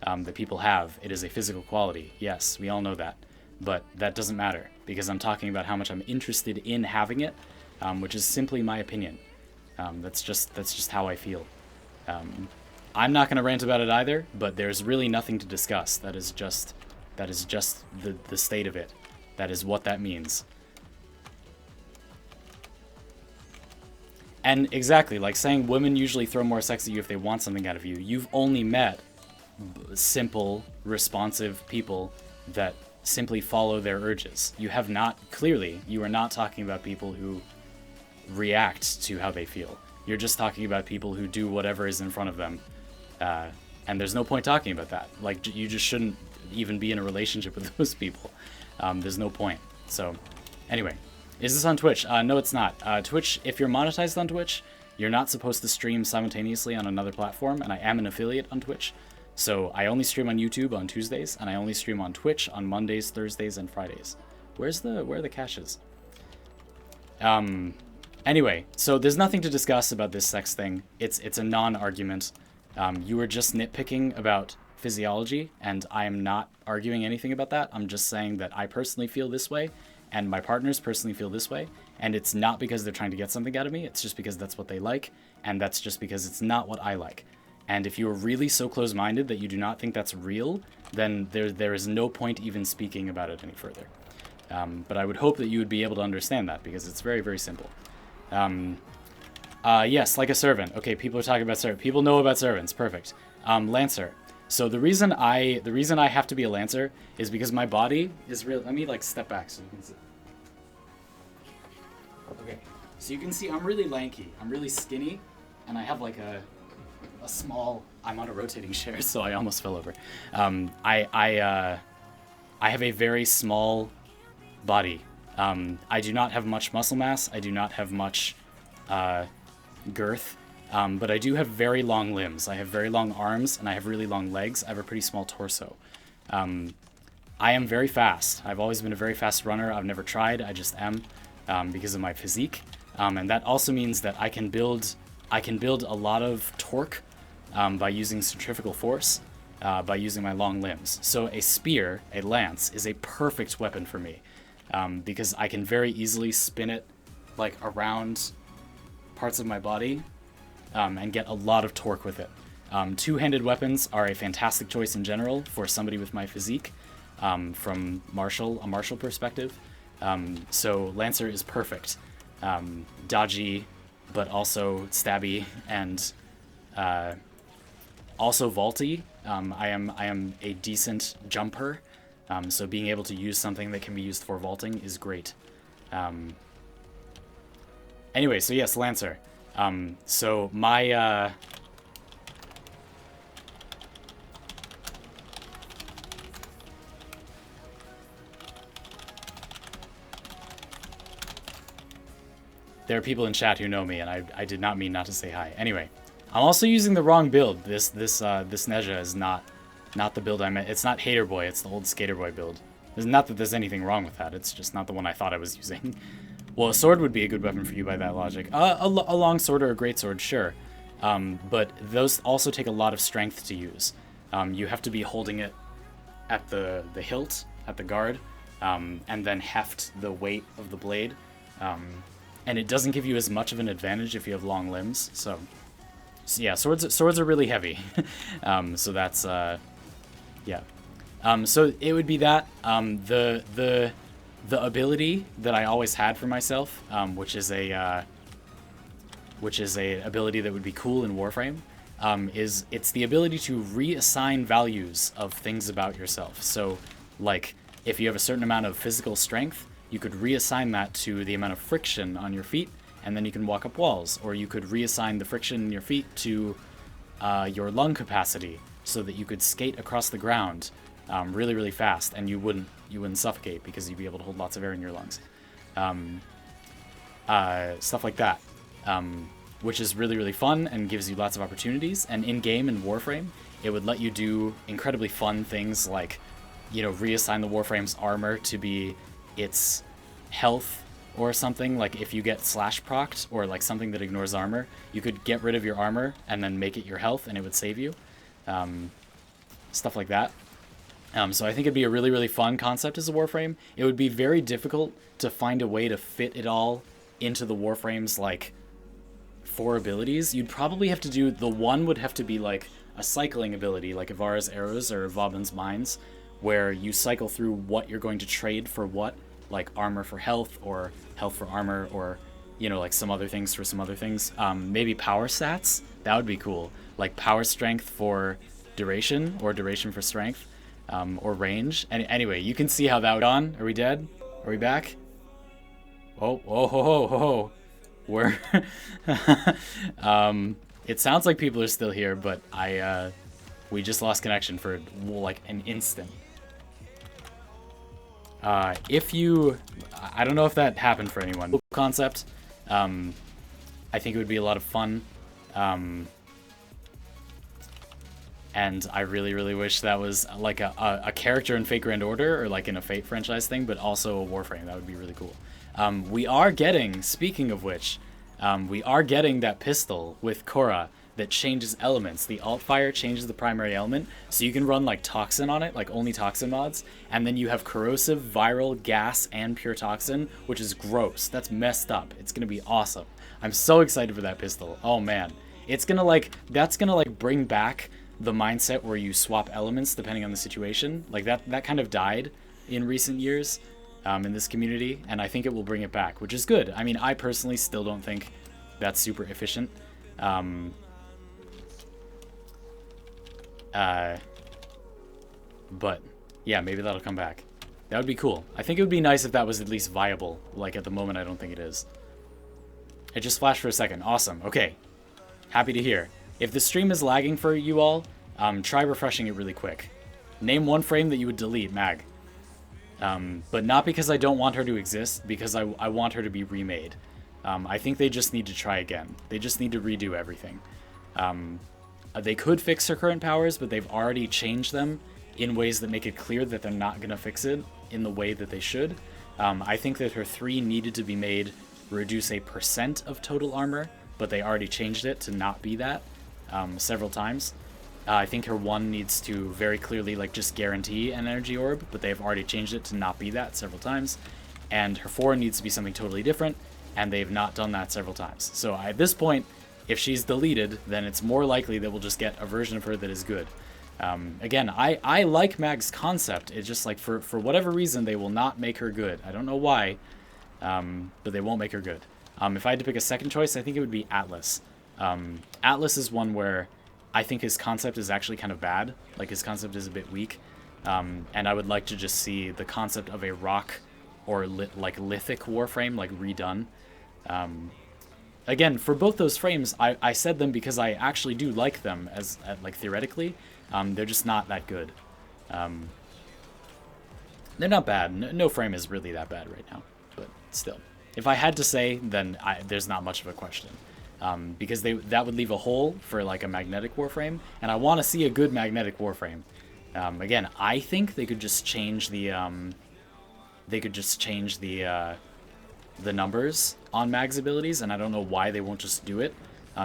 that people have. It is a physical quality. Yes, we all know that, but that doesn't matter because I'm talking about how much I'm interested in having it, which is simply my opinion. That's just how I feel. I'm not going to rant about it either, but there's really nothing to discuss. That is just the state of it. That is what that means. And exactly, like saying women usually throw more sex at you if they want something out of you. You've only met simple, responsive people that simply follow their urges. You have not, clearly, you are not talking about people who react to how they feel. You're just talking about people who do whatever is in front of them, and there's no point talking about that. Like, you just shouldn't even be in a relationship with those people. There's no point. So anyway, is this on Twitch? No, it's not. Twitch, if you're monetized on Twitch, you're not supposed to stream simultaneously on another platform, and I am an affiliate on Twitch, so I only stream on YouTube on Tuesdays, and I only stream on Twitch on Mondays, Thursdays, and Fridays. Where are the caches? Anyway, so there's nothing to discuss about this sex thing. It's a non-argument. You were just nitpicking about physiology, and I am not arguing anything about that. I'm just saying that I personally feel this way, and my partners personally feel this way, and it's not because they're trying to get something out of me. It's just because that's what they like, and that's just because it's not what I like. And if you are really so close-minded that you do not think that's real, then there is no point even speaking about it any further. But I would hope that you would be able to understand that, because it's very, very simple. Yes, like a servant. Okay, people are talking about servants. People know about servants. Perfect. Lancer. So the reason I have to be a Lancer is because my body is real. Let me like step back so you can see. Okay, so you can see I'm really lanky. I'm really skinny, and I have like a small. I'm on a rotating chair, so I almost fell over. I have a very small body. I do not have much muscle mass. I do not have much girth, but I do have very long limbs. I have very long arms, and I have really long legs. I have a pretty small torso. I am very fast. I've always been a very fast runner. I've never tried. I just am because of my physique. And that also means that I can build a lot of torque by using centrifugal force, by using my long limbs. So a spear, a lance, is a perfect weapon for me because I can very easily spin it like around parts of my body and get a lot of torque with it. Two-handed weapons are a fantastic choice in general for somebody with my physique from a martial perspective. So Lancer is perfect. Dodgy, but also stabby and also vaulty. I am a decent jumper, so being able to use something that can be used for vaulting is great. Anyway, so yes, Lancer. So my there are people in chat who know me, and I did not mean not to say hi. Anyway, I'm also using the wrong build. This Neja is not the build I meant. It's not Hater Boy. It's the old Skater Boy build. It's not that there's anything wrong with that. It's just not the one I thought I was using. Well, a sword would be a good weapon for you by that logic. A long sword or a great sword, sure. But those also take a lot of strength to use. You have to be holding it at the hilt, at the guard, and then heft the weight of the blade. And it doesn't give you as much of an advantage if you have long limbs. So yeah, swords are really heavy. So that's yeah. So it would be that the ability that I always had for myself, which is a ability that would be cool in Warframe, it's the ability to reassign values of things about yourself. So like if you have a certain amount of physical strength, you could reassign that to the amount of friction on your feet, and then you can walk up walls. Or you could reassign the friction in your feet to your lung capacity, so that you could skate across the ground really, really fast, and you wouldn't suffocate because you'd be able to hold lots of air in your lungs. Stuff like that, which is really, really fun and gives you lots of opportunities. And in-game in Warframe, it would let you do incredibly fun things like, reassign the Warframe's armor to be its health or something. Like if you get slash procced or like something that ignores armor, you could get rid of your armor and then make it your health and it would save you. Stuff like that. So I think it'd be a really, really fun concept as a Warframe. It would be very difficult to find a way to fit it all into the Warframe's like 4 abilities. You'd probably have to do, the one would have to be like a cycling ability, like Ivara's arrows or Vauban's mines, where you cycle through what you're going to trade for what, like armor for health or health for armor, or like some other things for some other things. Maybe power stats, that would be cool, like power strength for duration or duration for strength, or range. And anyway, you can see how that would on. Are we dead? Are we back? Oh ho ho ho ho. We're it sounds like people are still here, but we just lost connection for like an instant. I don't know if that happened for anyone. Concept. I think it would be a lot of fun. And I really, really wish that was like a character in Fate Grand Order or like in a Fate franchise thing, but also a Warframe. That would be really cool. We are getting, speaking of which, we are getting that pistol with Korra that changes elements. The alt fire changes the primary element, so you can run like toxin on it, like only toxin mods, and then you have corrosive, viral, gas, and pure toxin, which is gross. That's messed up. It's gonna be awesome. I'm so excited for that pistol. Oh man, that's gonna bring back the mindset where you swap elements depending on the situation. Like that kind of died in recent years in this community, and I think it will bring it back, which is good. I mean, I personally still don't think that's super efficient. But yeah, maybe that'll come back. That would be cool. I think it would be nice if that was at least viable. Like at the moment, I don't think it is. It just flashed for a second. Awesome. Okay. Happy to hear. If the stream is lagging for you all, try refreshing it really quick. Name one frame that you would delete, Mag. But not because I don't want her to exist, because I want her to be remade. I think they just need to try again. They just need to redo everything. They could fix her current powers, but they've already changed them in ways that make it clear that they're not going to fix it in the way that they should. I think that her 3 needed to be made reduce a % of total armor, but they already changed it to not be that several times. I think her 1 needs to very clearly like just guarantee an energy orb, but they've already changed it to not be that several times. And her 4 needs to be something totally different, and they've not done that several times. So at this point, if she's deleted, then it's more likely that we'll just get a version of her that is good. Again, I like Mag's concept. It's just like for whatever reason, they will not make her good. I don't know why, but they won't make her good. If I had to pick a second choice, I think it would be Atlas. Atlas is one where I think his concept is actually kind of bad. Like, his concept is a bit weak. And I would like to just see the concept of a rock or lithic Warframe like redone. Again, for both those frames, I said them because I actually do like them as like theoretically. They're just not that good. They're not bad. No frame is really that bad right now, but still. If I had to say, then there's not much of a question. Because that would leave a hole for like a magnetic Warframe, and I want to see a good magnetic Warframe. Again, I think they could just change the numbers on Mag's abilities, and I don't know why they won't just do it,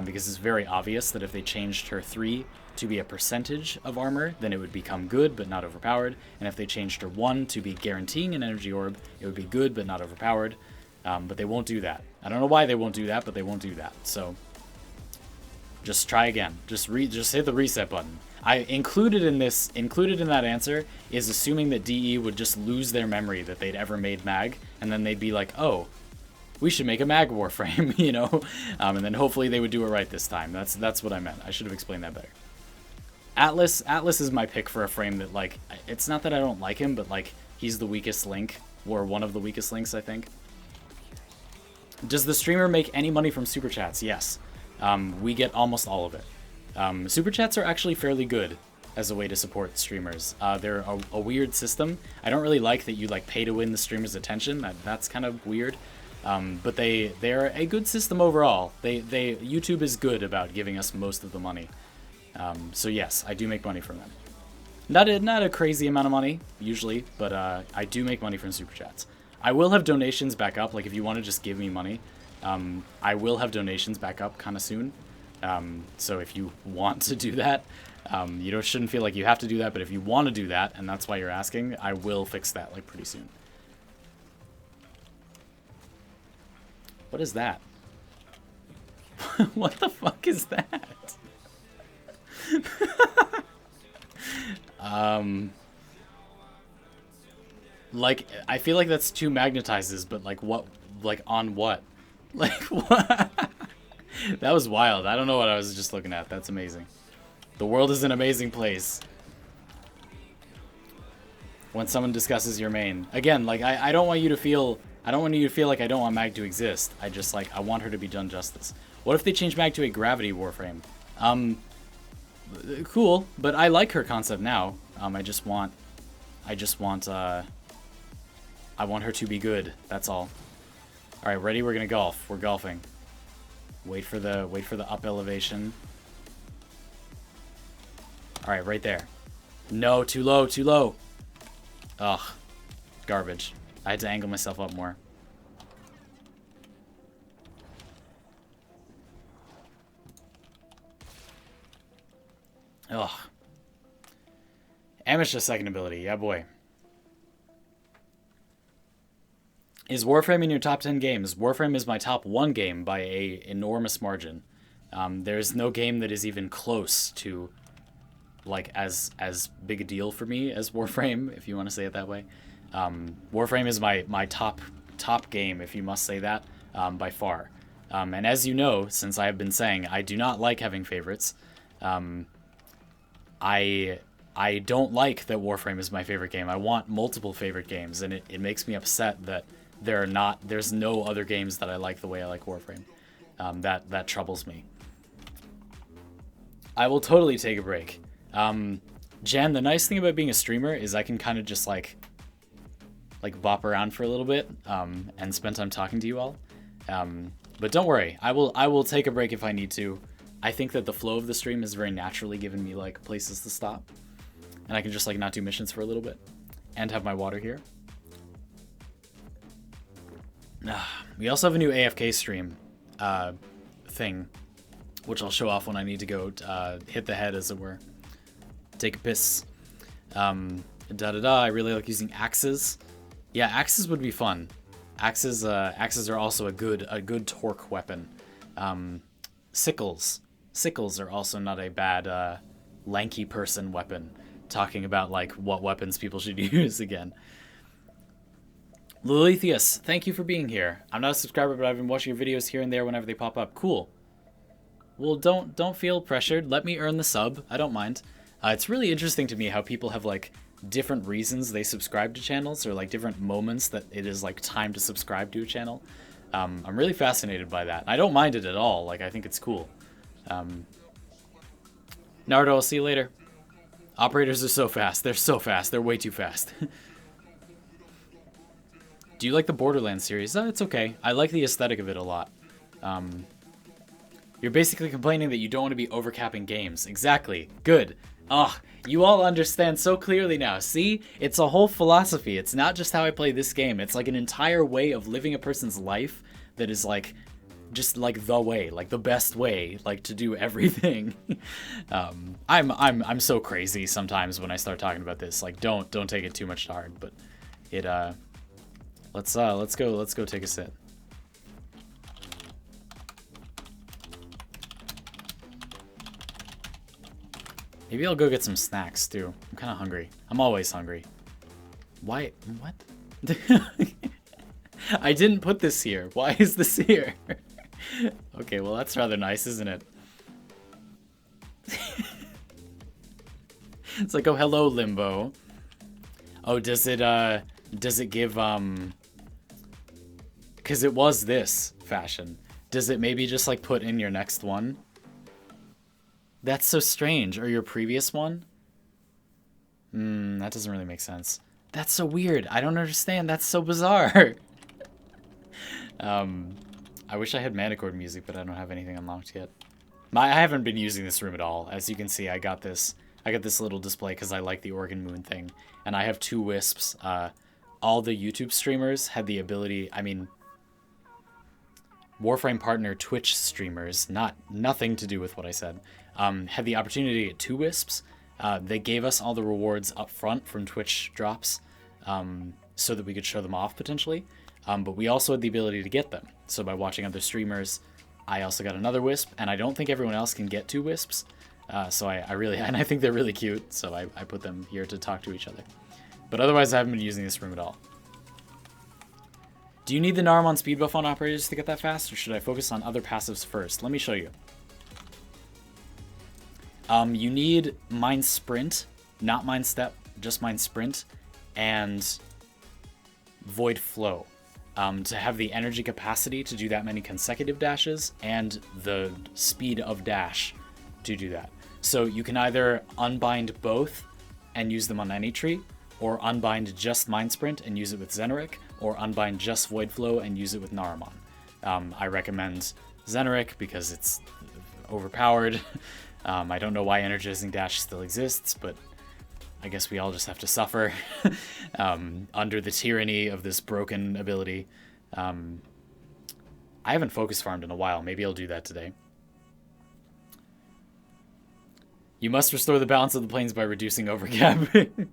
because it's very obvious that if they changed her 3 to be a percentage of armor, then it would become good but not overpowered, and if they changed her 1 to be guaranteeing an energy orb, it would be good but not overpowered. But they won't do that. I don't know why they won't do that, but they won't do that. So just try again. Just hit the reset button. Included in that answer is assuming that DE would just lose their memory that they'd ever made Mag, and then they'd be like, oh, we should make a Mag Warframe, you know? And then hopefully they would do it right this time. That's what I meant. I should have explained that better. Atlas is my pick for a frame that, like, it's not that I don't like him, but like he's the weakest link, or one of the weakest links, I think. Does the streamer make any money from Super Chats? Yes. We get almost all of it. Super Chats are actually fairly good as a way to support streamers. They're a weird system. I don't really like that you like pay to win the streamer's attention. That's kind of weird. But they're a good system overall. YouTube is good about giving us most of the money. So yes, I do make money from them. Not a crazy amount of money, usually, but I do make money from Super Chats. I will have donations back up, like if you want to just give me money, I will have donations back up kind of soon. So if you want to do that, you shouldn't feel like you have to do that, but if you want to do that, and that's why you're asking, I will fix that like pretty soon. What is that? What the fuck is that? Like, I feel like that's 2 magnetizes, but like what, like on what? Like what? That was wild. I don't know what I was just looking at. That's amazing. The world is an amazing place. When someone discusses your main. Again, like I don't want you to feel like I don't want Mag to exist. I just like, I want her to be done justice. What if they change Mag to a gravity Warframe? Cool, but I like her concept now. I want her to be good. That's all. All right, ready? We're gonna golf. We're golfing. Wait for the up elevation. All right, right there. No, too low, too low. Ugh, garbage. I had to angle myself up more. Ugh. Amateur second ability, yeah boy. Is Warframe in your top 10 games? Warframe is my top 1 game by a enormous margin. There's no game that is even close to like as big a deal for me as Warframe, if you want to say it that way. Warframe is my top game, if you must say that, by far. And as you know, since I have been saying, I do not like having favorites. I don't like that Warframe is my favorite game. I want multiple favorite games, and it makes me upset that there's no other games that I like the way I like Warframe. That troubles me. I will totally take a break. Jen, the nice thing about being a streamer is I can kind of just like bop around for a little bit and spend time talking to you all. But don't worry, I will take a break if I need to. I think that the flow of the stream has very naturally given me like places to stop. and I can just like not do missions for a little bit and have my water here. We also have a new AFK stream thing, which I'll show off when I need to go hit the head, as it were. Take a piss. I really like using axes. Yeah, axes would be fun. Axes are also a good torque weapon. Sickles are also not a bad lanky person weapon. Talking about like what weapons people should use again. Lilithius, thank you for being here. I'm not a subscriber, but I've been watching your videos here and there whenever they pop up. Cool. Well, don't feel pressured. Let me earn the sub. I don't mind. It's really interesting to me how people have like different reasons they subscribe to channels, or like different moments that it is like time to subscribe to a channel. I'm really fascinated by that. I don't mind it at all. Like, I think it's cool. Naruto, I'll see you later. Operators are so fast. They're so fast. They're way too fast. Do you like the Borderlands series? It's okay. I like the aesthetic of it a lot. You're basically complaining that you don't want to be overcapping games. Exactly. Good. Ugh. You all understand so clearly now. See? It's a whole philosophy. It's not just how I play this game. It's like an entire way of living a person's life that is like, just like the way, like the best way, like to do everything. I'm so crazy sometimes when I start talking about this. Like, don't take it too much to heart. But it let's go take a sit. Maybe I'll go get some snacks, too. I'm kind of hungry. I'm always hungry. Why? What? I didn't put this here. Why is this here? Okay, well, that's rather nice, isn't it? It's like, oh, hello, Limbo. Oh, does it give, because it was this fashion. Does it maybe just, like, put in your next one? That's so strange. Or your previous one? That doesn't really make sense. That's so weird. I don't understand. That's so bizarre. I wish I had Manicord music, but I don't have anything unlocked yet. I haven't been using this room at all. As you can see, I got this little display because I like the Organ Moon thing. And I have 2 wisps. All the YouTube streamers had the ability, I mean, Warframe partner Twitch streamers, nothing to do with what I said, had the opportunity to get 2 wisps. They gave us all the rewards up front from Twitch drops so that we could show them off potentially. But we also had the ability to get them. So by watching other streamers, I also got another wisp, and I don't think everyone else can get 2 wisps. So I really, and I think they're really cute, so I put them here to talk to each other. But otherwise, I haven't been using this room at all. Do you need the Naramon speed buff on operators to get that fast, or should I focus on other passives first? Let me show you. You need Mind Sprint, not Mind Step, just Mind Sprint, and Void Flow. To have the energy capacity to do that many consecutive dashes, and the speed of dash to do that. So you can either unbind both and use them on any tree, or unbind just Mind Sprint and use it with Zeneric, or unbind just Void Flow and use it with Naramon. I recommend Zeneric because it's overpowered. I don't know why Energizing Dash still exists, but I guess we all just have to suffer under the tyranny of this broken ability. I haven't focus farmed in a while. Maybe I'll do that today. You must restore the balance of the planes by reducing overcapping.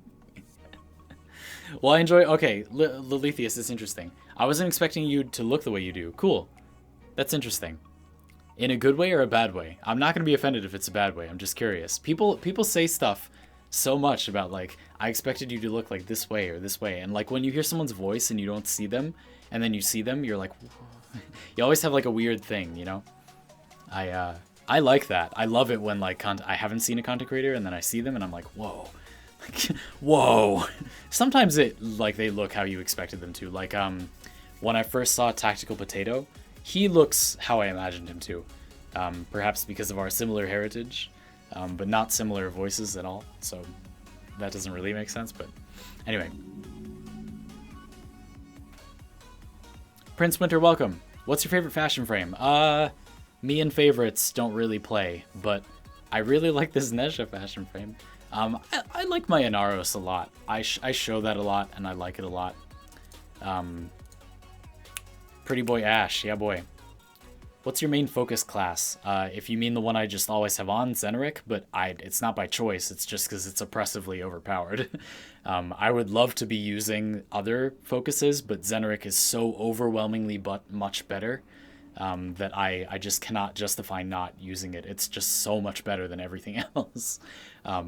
Well, I enjoy... Okay, Lilithius, it's interesting. I wasn't expecting you to look the way you do. Cool. That's interesting. In a good way or a bad way? I'm not going to be offended if it's a bad way. I'm just curious. People say stuff so much about, like, I expected you to look like this way or this way. And, like, when you hear someone's voice and you don't see them, and then you see them, you're like... You always have, like, a weird thing, you know? I like that. I love it when, like, I haven't seen a content creator, and then I see them, and I'm like, whoa. Whoa. Sometimes they look how you expected them to. Like, when I first saw Tactical Potato, he looks how I imagined him to. Perhaps because of our similar heritage, but not similar voices at all. So that doesn't really make sense, but anyway. Prince Winter, welcome. What's your favorite fashion frame? Me and favorites don't really play, but I really like this Nesha fashion frame. I like my Inaros a lot. I show that a lot, and I like it a lot. Pretty boy Ash, yeah boy. What's your main focus class? If you mean the one I just always have on, Zeneric, but it's not by choice, it's just because it's oppressively overpowered. I would love to be using other focuses, but Zeneric is so overwhelmingly much better that I just cannot justify not using it. It's just so much better than everything else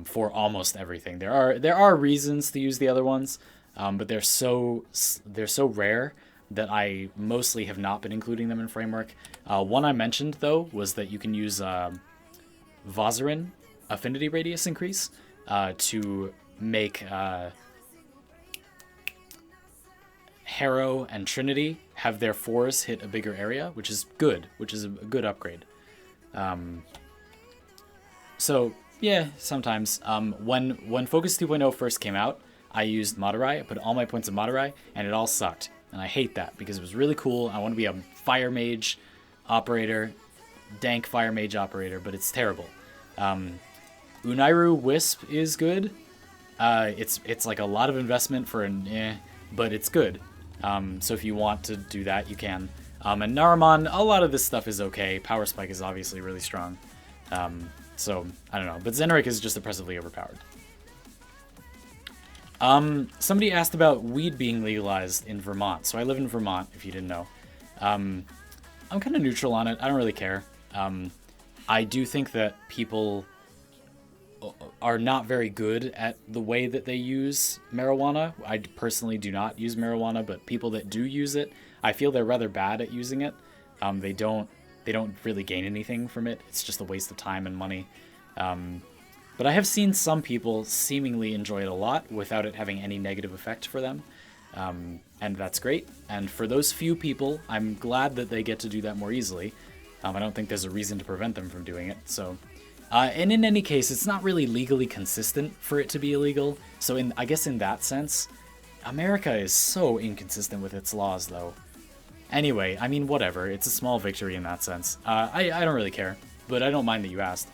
for almost everything. There are reasons to use the other ones, but they're so rare that I mostly have not been including them in Framework. One I mentioned, though, was that you can use Vozarin Affinity Radius Increase to make Harrow and Trinity have their 4s hit a bigger area, which is good, which is a good upgrade. So, yeah, sometimes. When Focus 2.0 first came out, I used Madurai. I put all my points in Madurai, and it all sucked. And I hate that because it was really cool. I want to be a Fire Mage operator, dank Fire Mage operator, but it's terrible. Unairu Wisp is good. It's like a lot of investment for an but it's good. So if you want to do that, you can. And Naramon, a lot of this stuff is okay. Power Spike is obviously really strong. So, I don't know. But Zeneric is just oppressively overpowered. Somebody asked about weed being legalized in Vermont. So I live in Vermont, if you didn't know. I'm kind of neutral on it. I don't really care. I do think that people are not very good at the way that they use marijuana. I personally do not use marijuana, but people that do use it, I feel they're rather bad at using it. They don't really gain anything from it. It's just a waste of time and money. But I have seen some people seemingly enjoy it a lot without it having any negative effect for them. And that's great. And for those few people, I'm glad that they get to do that more easily. I don't think there's a reason to prevent them from doing it. So, and in any case, it's not really legally consistent for it to be illegal. So I guess in that sense, America is so inconsistent with its laws, though. Anyway, I mean, whatever. It's a small victory in that sense. I don't really care, but I don't mind that you asked.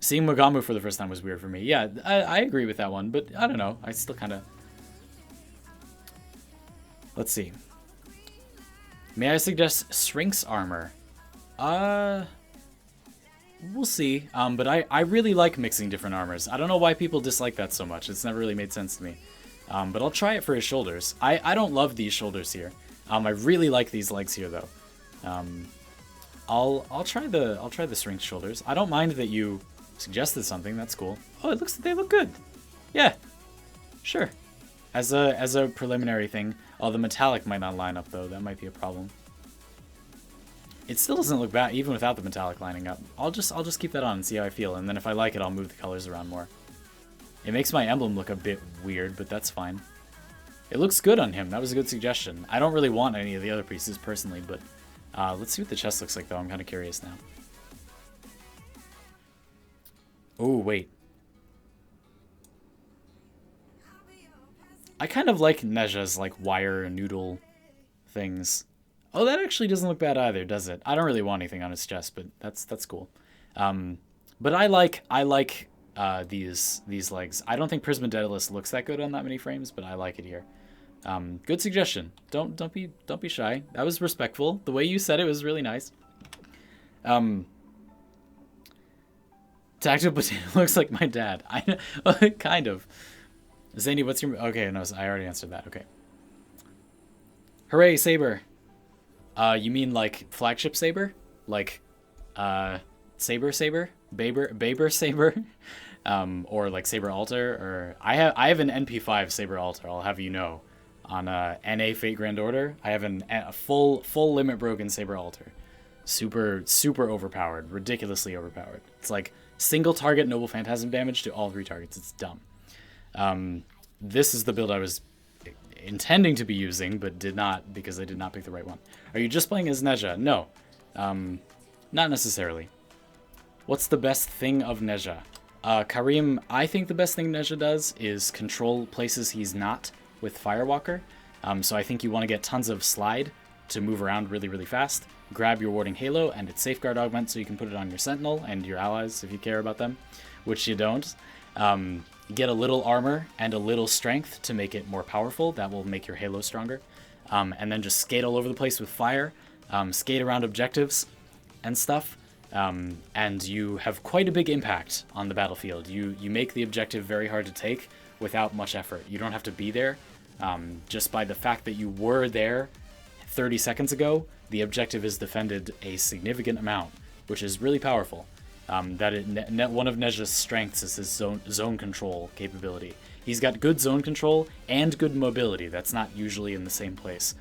Seeing Mogamu for the first time was weird for me. Yeah, I agree with that one, but I don't know. I still kind of... Let's see. May I suggest Shrink's armor? We'll see. But I really like mixing different armors. I don't know why people dislike that so much. It's never really made sense to me. But I'll try it for his shoulders. I don't love these shoulders here. I really like these legs here, though. I'll try the Shrink's shoulders. I don't mind that you suggested something. That's cool. Oh, they look good. Yeah, sure. As a preliminary thing. Oh, the metallic might not line up though. That might be a problem. It still doesn't look bad even without the metallic lining up. I'll just keep that on and see how I feel, and then if I like it, I'll move the colors around more. It makes my emblem look a bit weird, but that's fine. It looks good on him. That was a good suggestion. I don't really want any of the other pieces personally, but let's see what the chest looks like though. I'm kind of curious now. Oh, wait. I kind of like Neja's like wire noodle things. Oh, that actually doesn't look bad either, does it? I don't really want anything on his chest, but that's cool. But I like these legs. I don't think Prisma Daedalus looks that good on that many frames, but I like it here. Good suggestion. Don't be shy. That was respectful. The way you said it was really nice. Tactical Potato looks like my dad. I know, kind of. Zany, what's your... Okay, no, I already answered that. Okay. Hooray, Saber. You mean like flagship Saber? Like, Saber? Baber Saber? Or like Saber Altar? Or I have an NP5 Saber Altar, I'll have you know. On NA Fate Grand Order, I have a full limit broken Saber Altar. Super overpowered. Ridiculously overpowered. It's like single target Noble Phantasm damage to all 3 targets. It's dumb. This is the build I was intending to be using, but did not because I did not pick the right one. Are you just playing as Neja? No. Not necessarily. What's the best thing of Neja? Karim, I think the best thing Neja does is control places he's not with Firewalker. So I think you want to get tons of slide to move around really, really fast. Grab your Warding Halo and its Safeguard Augment so you can put it on your Sentinel and your allies if you care about them. which you don't. Get a little armor and a little strength to make it more powerful. That will make your halo stronger. And then just skate all over the place with fire, skate around objectives and stuff. And you have quite a big impact on the battlefield. You make the objective very hard to take without much effort. You don't have to be there. Just by the fact that you were there 30 seconds ago, the objective is defended a significant amount, which is really powerful. One of Nezha's strengths is his zone control capability. He's got good zone control and good mobility. That's not usually in the same place.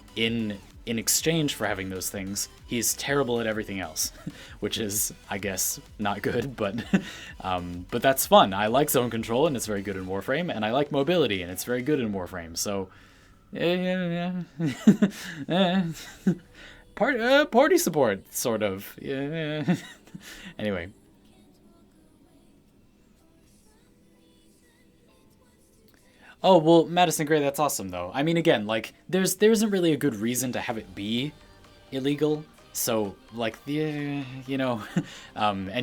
In exchange for having those things, he's terrible at everything else, which is, I guess, not good, but that's fun. I like zone control, and it's very good in Warframe, and I like mobility, and it's very good in Warframe, so... Party support, sort of. Yeah. Anyway. Oh, well, Madison Gray, that's awesome, though. I mean, again, like, there isn't really a good reason to have it be illegal. So, like, and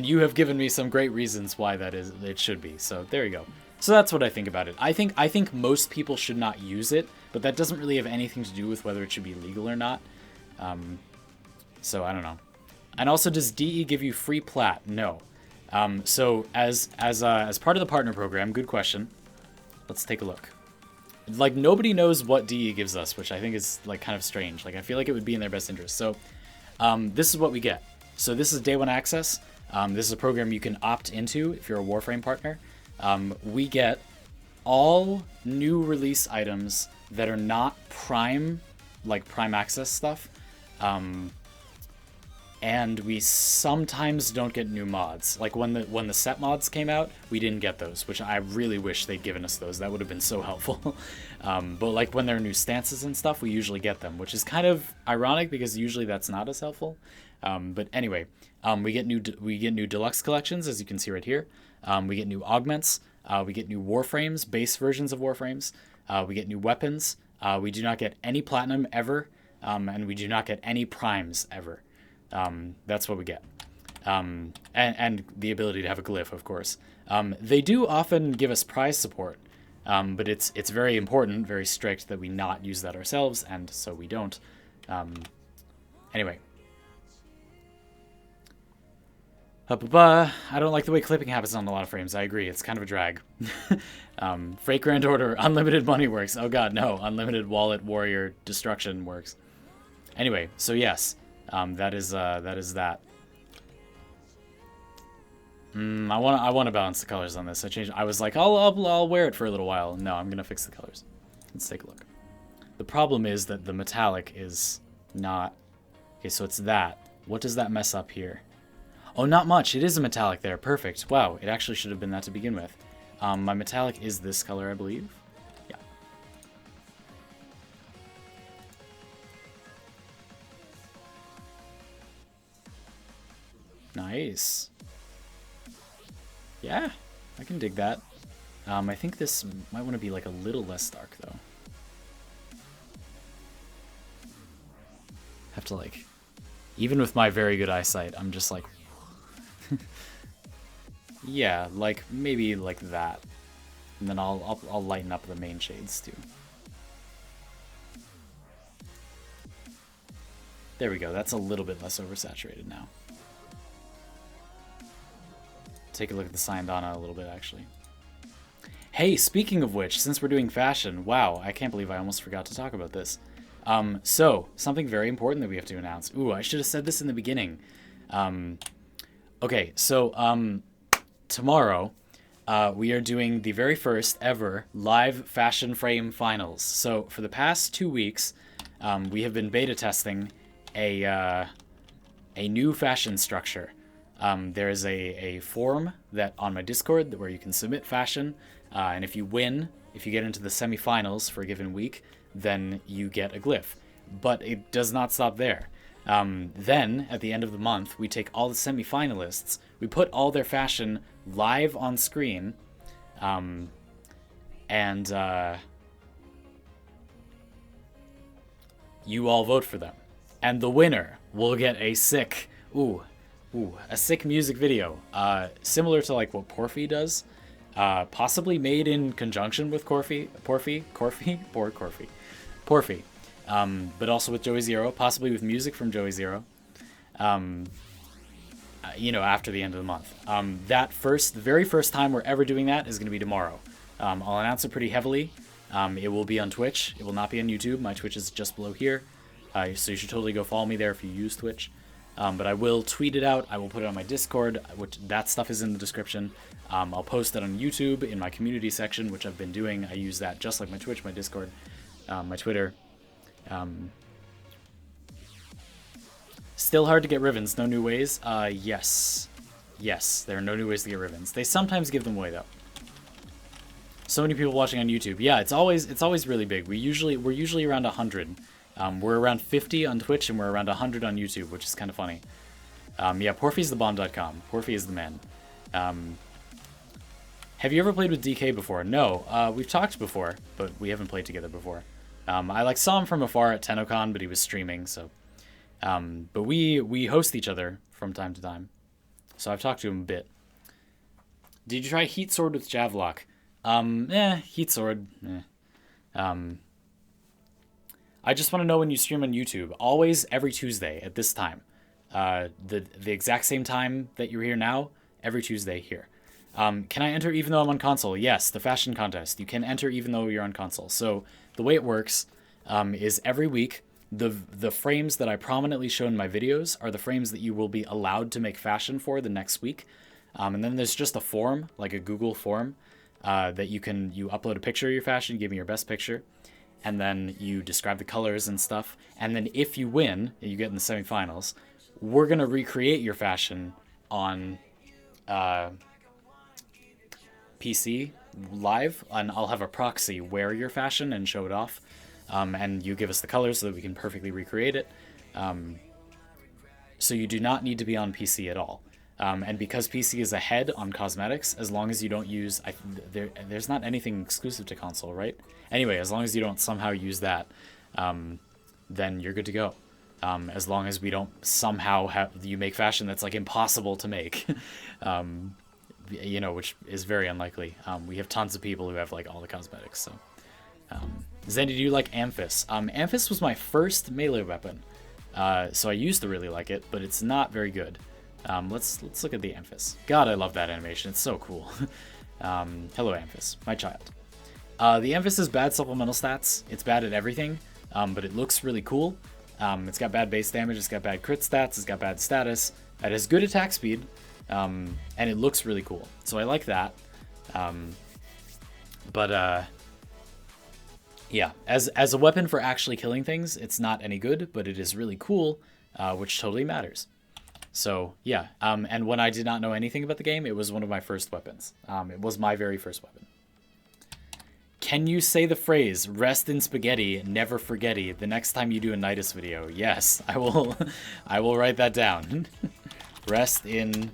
you have given me some great reasons why it should be. So, there you go. So that's what I think about it. I think most people should not use it, but that doesn't really have anything to do with whether it should be legal or not. So, I don't know. And also, does DE give you free plat? No. So, as part of the partner program, good question. Let's take a look. Like, nobody knows what DE gives us, which I think is, like, kind of strange. Like, I feel like it would be in their best interest. So, this is what we get. So this is day one access. This is a program you can opt into if you're a Warframe partner. We get all new release items that are not Prime, like Prime access stuff. And we sometimes don't get new mods. Like when the set mods came out, we didn't get those, which I really wish they'd given us those. That would have been so helpful. But like when there are new stances and stuff, we usually get them, which is kind of ironic because usually that's not as helpful. But anyway, we get new deluxe collections, as you can see right here. We get new augments. We get new Warframes, base versions of Warframes. We get new weapons. We do not get any platinum ever, and we do not get any primes ever. That's what we get. And the ability to have a glyph, of course. They do often give us prize support, but it's very important, very strict that we not use that ourselves, and so we don't. Anyway. I don't like the way clipping happens on a lot of frames. I agree. It's kind of a drag. Freight Grand Order, unlimited money works. Oh god, no. Unlimited wallet warrior destruction works. Anyway, so yes. That is that. I want to balance the colors on this. I was like, I'll wear it for a little while. No, I'm gonna fix the colors. Let's take a look. The problem is that the metallic is not. Okay, so it's that. What does that mess up here? Oh, not much. It is a metallic there. Perfect. Wow, it actually should have been that to begin with. My metallic is this color, I believe. Yeah. Nice. Yeah, I can dig that. I think this might want to be like a little less dark though. Have to like, even with my very good eyesight, I'm just like, yeah, like maybe like that, and then I'll lighten up the main shades too. There we go. That's a little bit less oversaturated now. Take a look at the Syandana a little bit, actually. Hey, speaking of which, since we're doing fashion, wow, I can't believe I almost forgot to talk about this. So, something very important that we have to announce. Ooh, I should have said this in the beginning. Okay, so, tomorrow, we are doing the very first ever live Fashion Frame Finals. So, for the past 2 weeks, we have been beta testing a new fashion structure. There is a forum that on my Discord where you can submit fashion, and if you win, if you get into the semifinals for a given week, then you get a glyph. But it does not stop there. Then, at the end of the month, we take all the semifinalists, we put all their fashion live on screen, and you all vote for them. And the winner will get a sick, Ooh, a sick music video. Similar to like what Porphy does. Possibly made in conjunction with Porphy. But also with Joey Zero. Possibly with music from Joey Zero. You know, after the end of the month. The very first time we're ever doing that is going to be tomorrow. I'll announce it pretty heavily. It will be on Twitch. It will not be on YouTube. My Twitch is just below here. So you should totally go follow me there if you use Twitch. But I will tweet it out. I will put it on my Discord, which that stuff is in the description. I'll post it on YouTube in my community section, which I've been doing. I use that just like my Twitch, my Discord, my Twitter. Still hard to get ribbons. No new ways? Yes. Yes, there are no new ways to get ribbons. They sometimes give them away, though. So many people watching on YouTube. Yeah, it's always really big. We're usually around 100. We're around 50 on Twitch, and we're around 100 on YouTube, which is kind of funny. Yeah, Porphy'sthebomb.com. Porphy is the man. Have you ever played with DK before? No. We've talked before, but we haven't played together before. I saw him from afar at TennoCon, but he was streaming, so... but we host each other from time to time. So I've talked to him a bit. Did you try Heat Sword with Javlock? Heat Sword. I just want to know when you stream on YouTube. Always every Tuesday at this time. The exact same time that you're here now, every Tuesday here. Can I enter even though I'm on console? Yes, the fashion contest. You can enter even though you're on console. So the way it works is every week, the frames that I prominently show in my videos are the frames that you will be allowed to make fashion for the next week. And then there's just a form, like a Google form, that you upload a picture of your fashion, give me your best picture, and then you describe the colors and stuff. And then if you win, you get in the semifinals, we're going to recreate your fashion on PC live, and I'll have a proxy wear your fashion and show it off. And you give us the colors so that we can perfectly recreate it. So you do not need to be on PC at all. And because PC is ahead on cosmetics, as long as you don't use... there's not anything exclusive to console, right? Anyway, as long as you don't somehow use that, then you're good to go. As long as we don't somehow you make fashion that's like impossible to make. You know, which is very unlikely. We have tons of people who have like all the cosmetics, so... Zen, do you like Amphis? Amphis was my first melee weapon, so I used to really like it, but it's not very good. Let's look at the Amphis. God, I love that animation. It's so cool. Hello, Amphis, my child. The Amphis is bad supplemental stats. It's bad at everything, but it looks really cool. It's got bad base damage. It's got bad crit stats. It's got bad status. It has good attack speed, and it looks really cool. So I like that. Yeah, as a weapon for actually killing things, it's not any good, but it is really cool, which totally matters. So, yeah, and when I did not know anything about the game, it was one of my first weapons. It was my very first weapon. Can you say the phrase, rest in spaghetti, never forgetty, the next time you do a Nidus video? Yes, I will I will write that down. Rest in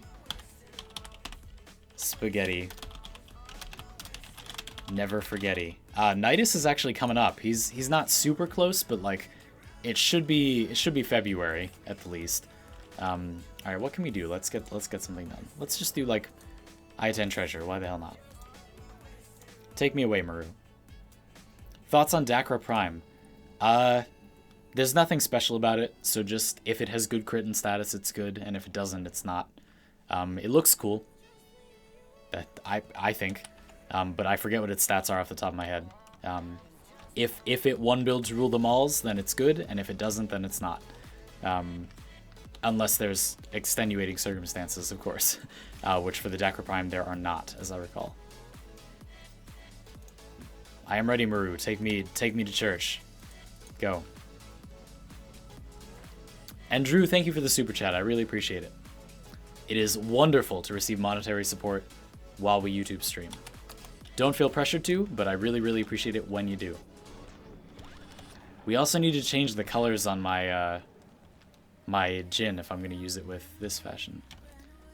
spaghetti, never forgetty. Nidus is actually coming up. He's not super close, but like it should be February at the least. All right, what can we do? Let's get something done. Let's just do like I-10 treasure. Why the hell not? Take me away, Maru. Thoughts on Dakra Prime? There's nothing special about it. So just if it has good crit and status, it's good, and if it doesn't, it's not. It looks cool. I think. But I forget what its stats are off the top of my head. If it one builds rule them alls, then it's good, and if it doesn't, then it's not. Unless there's extenuating circumstances, of course, which for the Dakra Prime there are not, as I recall. I am ready, Maru. Take me to church. Go. And Drew, thank you for the super chat. I really appreciate it. It is wonderful to receive monetary support while we YouTube stream. Don't feel pressured to, but I really, really appreciate it when you do. We also need to change the colors on my my Jin if I'm going to use it with this fashion.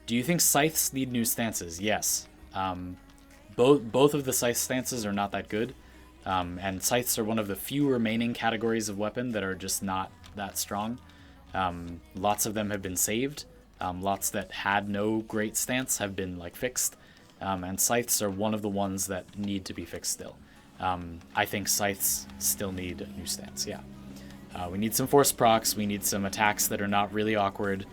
Do you think scythes need new stances? Yes. Both of the scythe stances are not that good, and scythes are one of the few remaining categories of weapon that are just not that strong. Lots of them have been saved, Lots that had no great stance have been like fixed, and scythes are one of the ones that need to be fixed still. I think scythes still need a new stance, yeah. We need some force procs, we need some attacks that are not really awkward.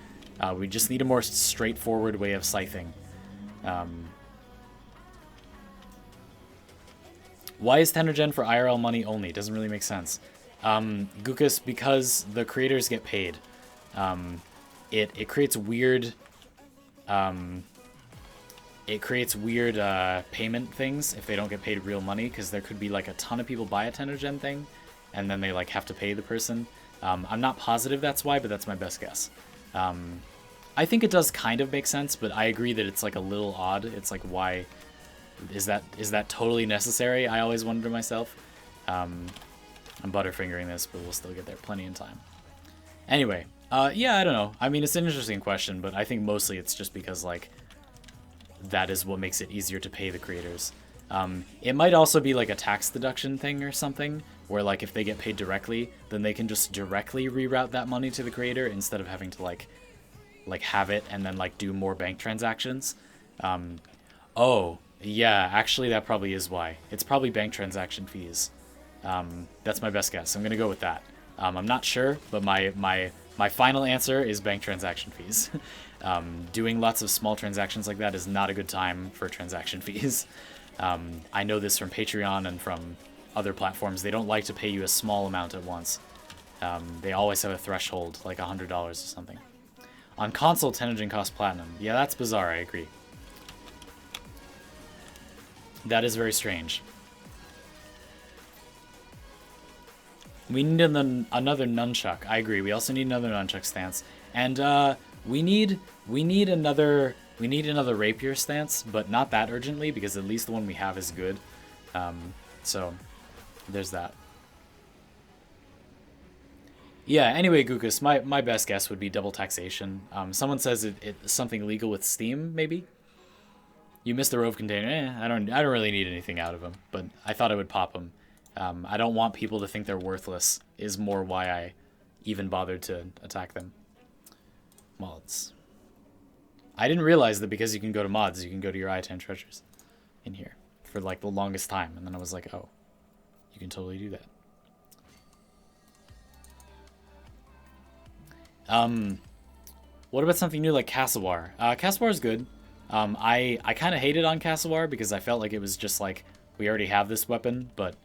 We just need a more straightforward way of scything. Why is Tendergen for IRL money only? It doesn't really make sense. Gukas, because the creators get paid. It creates weird payment things if they don't get paid real money, because there could be like a ton of people buy a Tendergen thing and then they like have to pay the person. I'm not positive that's why, but that's my best guess. I think it does kind of make sense, but I agree that it's like a little odd. It's like, why is that totally necessary? I always wonder to myself. I'm butterfingering this, but we'll still get there plenty in time. Anyway, yeah, I don't know. I mean, it's an interesting question, but I think mostly it's just because like that is what makes it easier to pay the creators. It might also be like a tax deduction thing or something, where like if they get paid directly, then they can just directly reroute that money to the creator instead of having to like have it and then like do more bank transactions. Oh, yeah, actually that probably is why. It's probably bank transaction fees. That's my best guess. I'm gonna go with that. I'm not sure, but my final answer is bank transaction fees. Doing lots of small transactions like that is not a good time for transaction fees. I know this from Patreon and from other platforms. They don't like to pay you a small amount at once. They always have a threshold, like $100 or something. On console, Tendergen costs platinum. Yeah, that's bizarre, I agree. That is very strange. We need another nunchuck. I agree. We also need another nunchuck stance, and we need another rapier stance, but not that urgently because at least the one we have is good. So there's that. Yeah. Anyway, Gukas, my best guess would be double taxation. Someone says it's something legal with Steam, maybe. You missed the Rove container. I don't really need anything out of them, but I thought I would pop them. I don't want people to think they're worthless, is more why I even bothered to attack them. Mods. I didn't realize that because you can go to mods, you can go to your I-10 treasures in here for like the longest time. And then I was like, oh, you can totally do that. What about something new like Castlewar? Castlewar is good. I kind of hated on Castlewar because I felt like it was just like, we already have this weapon, but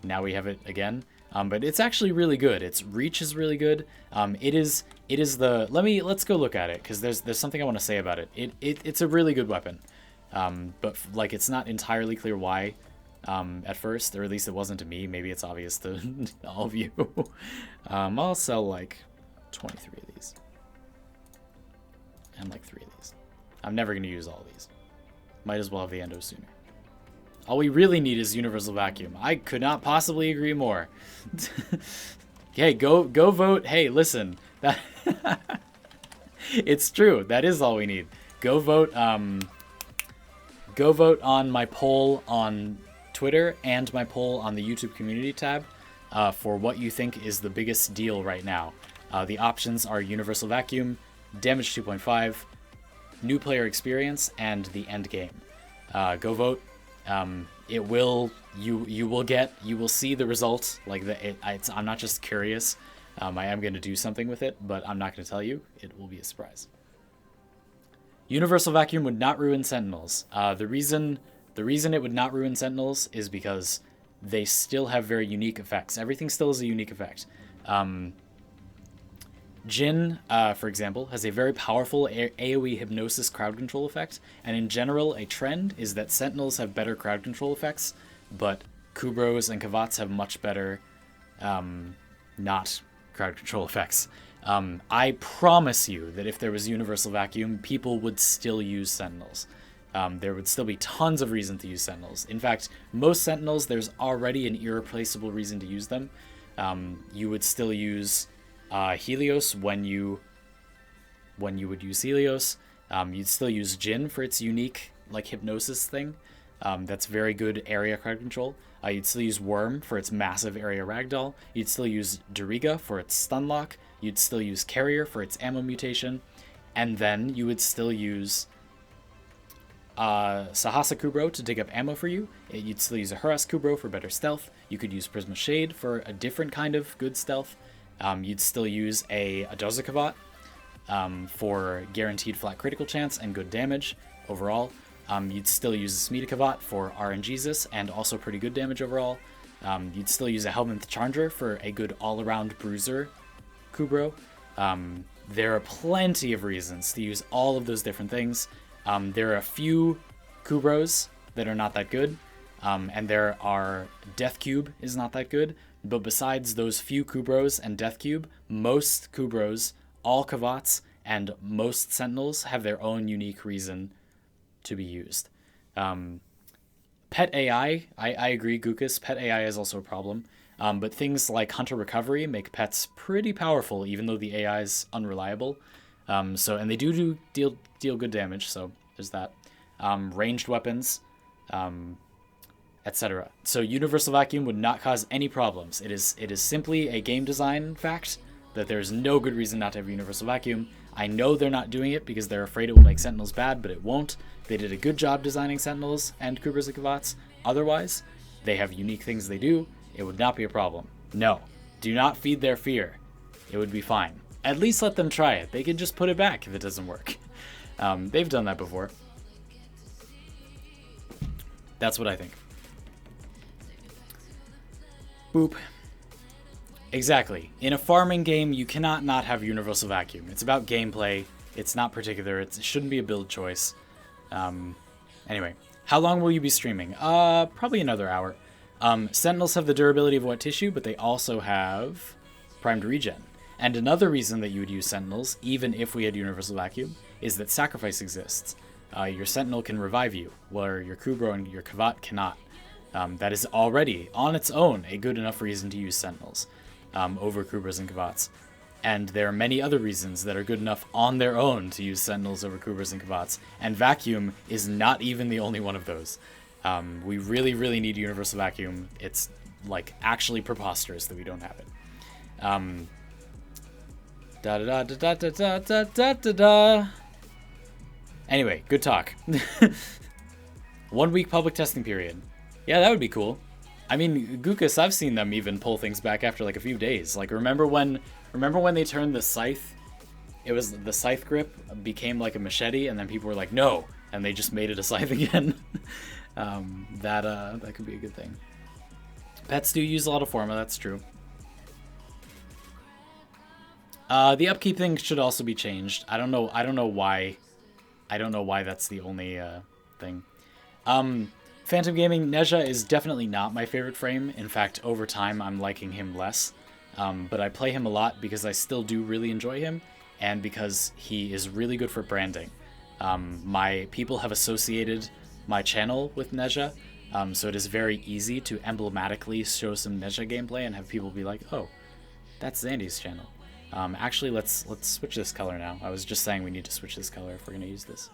now we have it again. But it's actually really good. Its reach is really good. It is the, let's go look at it, because there's something I want to say about it. It's a really good weapon. But like it's not entirely clear why at first, or at least it wasn't to me. Maybe it's obvious to all of you. I'll sell like 23 of these. And like 3 of these. I'm never going to use all these. Might as well have the endo sooner. All we really need is universal vacuum. I could not possibly agree more. Hey, go vote. Hey, listen. That it's true. That is all we need. Go vote. Go vote on my poll on Twitter and my poll on the YouTube community tab for what you think is the biggest deal right now. The options are universal vacuum, damage 2.5, new player experience, and the end game. Go vote. It will, you will see the result. Like I'm not just curious. I am going to do something with it, but I'm not going to tell you. It will be a surprise. Universal vacuum would not ruin Sentinels. The reason it would not ruin Sentinels is because they still have very unique effects. Everything still is a unique effect. Jin, for example, has a very powerful AoE hypnosis crowd control effect, and in general, a trend is that Sentinels have better crowd control effects, but Kubros and Kavats have much better, not crowd control effects. I promise you that if there was universal vacuum, people would still use Sentinels. There would still be tons of reason to use Sentinels. In fact, most Sentinels, there's already an irreplaceable reason to use them. You would still use Helios when you would use Helios. You'd still use Jin for its unique like hypnosis thing. That's very good area crowd control. You'd still use Worm for its massive area ragdoll. You'd still use Doriga for its stun lock. You'd still use Carrier for its ammo mutation. And then you would still use Sahasa Kubro to dig up ammo for you. You'd still use a Harass Kubro for better stealth. You could use Prisma Shade for a different kind of good stealth. You'd still use a Dozakavat for guaranteed flat critical chance and good damage overall. You'd still use a Smedikavat for RNGesus and also pretty good damage overall. You'd still use a Helminth Chandra for a good all-around bruiser Kubro. There are plenty of reasons to use all of those different things. There are a few Kubros that are not that good, and there are Death Cube is not that good, but besides those few Kubros and Death Cube, most Kubros, all Kavats, and most Sentinels have their own unique reason to be used. Pet AI, I agree, Gukas, Pet AI is also a problem. But things like Hunter Recovery make pets pretty powerful, even though the AI is unreliable. And they do deal good damage, so there's that. Ranged weapons, etc. So Universal Vacuum would not cause any problems. It is simply a game design fact that there's no good reason not to have Universal Vacuum. I know they're not doing it because they're afraid it will make Sentinels bad, but it won't. They did a good job designing Sentinels and Kubras and Kavats. Otherwise, they have unique things they do. It would not be a problem. No, do not feed their fear. It would be fine. At least let them try it. They can just put it back if it doesn't work. They've done that before. That's what I think. Boop. Exactly. In a farming game, you cannot not have Universal Vacuum. It's about gameplay. It's not particular. It shouldn't be a build choice. Anyway, how long will you be streaming? Probably another hour. Sentinels have the durability of Wet Tissue, but they also have Primed Regen. And another reason that you would use Sentinels, even if we had Universal Vacuum, is that Sacrifice exists. Your Sentinel can revive you, where your Kubro and your Kavat cannot. That is already, on its own, a good enough reason to use Sentinels over Kubras and Kavats. And there are many other reasons that are good enough on their own to use Sentinels over Kubras and Kavats. And Vacuum is not even the only one of those. We really, really need Universal Vacuum. It's, like, actually preposterous that we don't have it. Anyway, good talk. 1 week public testing period. Yeah, that would be cool. I mean, Gukas, I've seen them even pull things back after like a few days. Like, remember when they turned the scythe? It was the scythe grip became like a machete, and then people were like, no, and they just made it a scythe again. That could be a good thing. Pets do use a lot of Forma, that's true. The upkeep thing should also be changed. I don't know why that's the only thing. Phantom Gaming, Nezha is definitely not my favorite frame. In fact, over time, I'm liking him less. But I play him a lot because I still do really enjoy him, and because he is really good for branding. My people have associated my channel with Nezha, so it is very easy to emblematically show some Nezha gameplay and have people be like, oh, that's Zandy's channel. Actually, let's switch this color now. I was just saying we need to switch this color if we're going to use this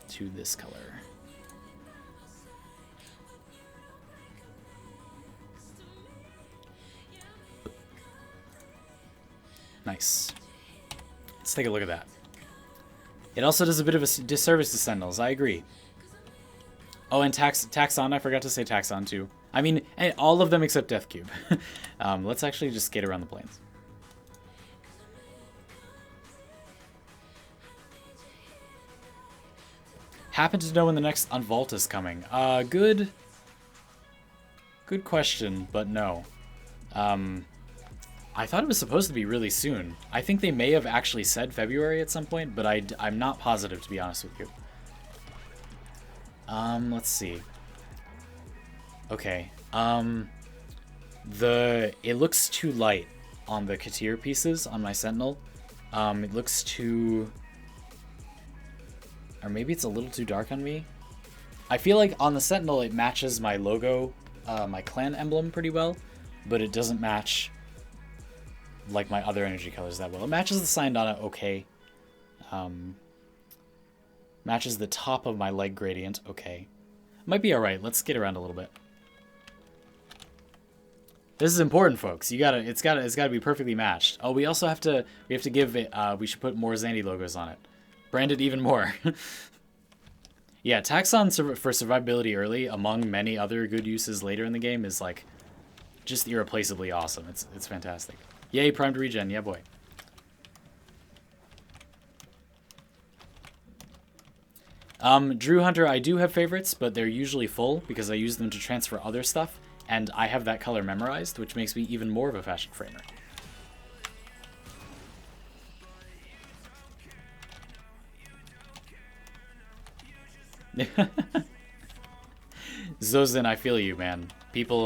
to this color. Nice. Let's take a look at that. It also does a bit of a disservice to Sentinels, I agree. Oh, and Taxon, I forgot to say Taxon too. I mean, all of them except Death Cube. Let's actually just skate around the plains. Happen to know when the next Unvault is coming? Good question, but no. I thought it was supposed to be really soon. I think they may have actually said February at some point, but I'm not positive, to be honest with you. Let's see. Okay. It looks too light on the Katir pieces on my Sentinel. It looks too... Or maybe it's a little too dark on me. I feel like on the Sentinel it matches my logo, my clan emblem pretty well, but it doesn't match like my other energy colors that well. It matches the Syndana okay. Matches the top of my leg gradient okay. Might be alright. Let's get around a little bit. This is important, folks. It's gotta be perfectly matched. Oh, we also have to give it, we should put more Zandy logos on it. Branded even more. Yeah, tax on for survivability early, among many other good uses later in the game, is like just irreplaceably awesome. It's fantastic. Yay, primed regen, yeah boy. Drew Hunter, I do have favorites, but they're usually full because I use them to transfer other stuff, and I have that color memorized, which makes me even more of a fashion framer. Zozin, I feel you, man. People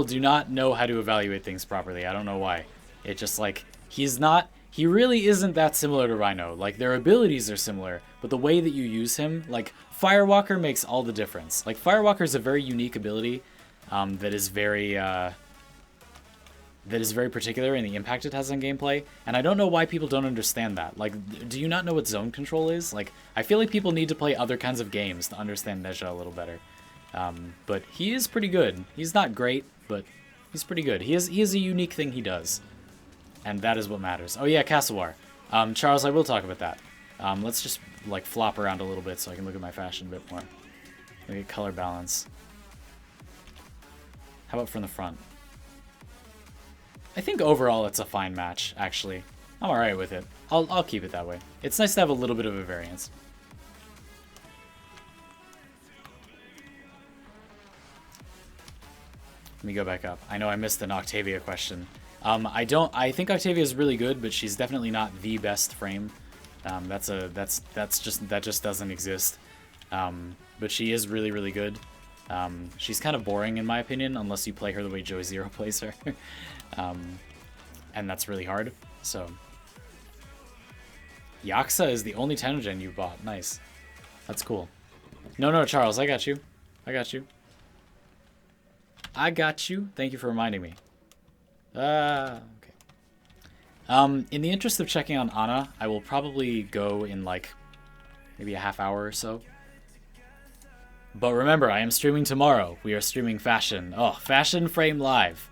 do not know how to evaluate things properly. I don't know why. It just like he really isn't that similar to Rhino. Like their abilities are similar, but the way that you use him, like Firewalker makes all the difference. Like Firewalker is a very unique ability that is very particular in the impact it has on gameplay, and I don't know why people don't understand that. Like, do you not know what zone control is? Like, I feel like people need to play other kinds of games to understand Neja a little better. But he is pretty good. He's not great, but he's pretty good. He has a unique thing he does, and that is what matters. Oh yeah, Castle War. Charles, I will talk about that. Let's just like flop around a little bit so I can look at my fashion a bit more. Look at color balance. How about from the front? I think overall it's a fine match, actually. I'm alright with it. I'll keep it that way. It's nice to have a little bit of a variance. Let me go back up. I know I missed an Octavia question. I think Octavia is really good, but she's definitely not the best frame. That just doesn't exist. But she is really, really good. She's kind of boring in my opinion, unless you play her the way Joey Zero plays her. And that's really hard, so. Yaksa is the only Tenogen you bought. Nice. That's cool. No, Charles, I got you. I got you. I got you. Thank you for reminding me. Okay. In the interest of checking on Ana, I will probably go in like maybe a half hour or so. But remember, I am streaming tomorrow. We are streaming Fashion. Oh, Fashion Frame Live.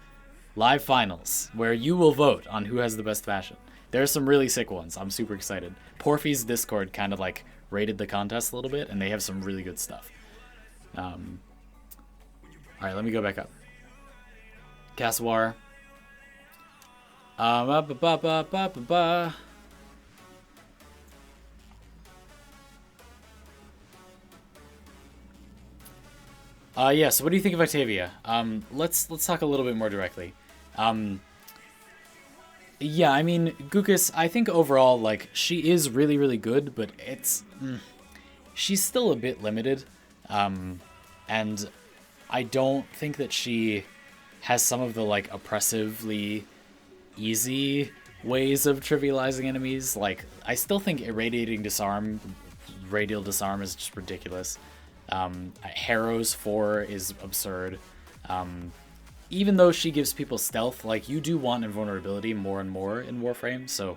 Live finals, where you will vote on who has the best fashion. There are some really sick ones. I'm super excited. Porphy's Discord kind of like rated the contest a little bit, and they have some really good stuff. Alright, let me go back up. Caswar. Yeah, so what do you think of Octavia? Let's talk a little bit more directly. Yeah, I mean, Gukas, I think overall, like, she is really, really good, but she's still a bit limited. And I don't think that she has some of the, like, oppressively easy ways of trivializing enemies. Like, I still think Radial Disarm is just ridiculous. Harrow's 4 is absurd. Even though she gives people stealth, like, you do want invulnerability more and more in Warframe, so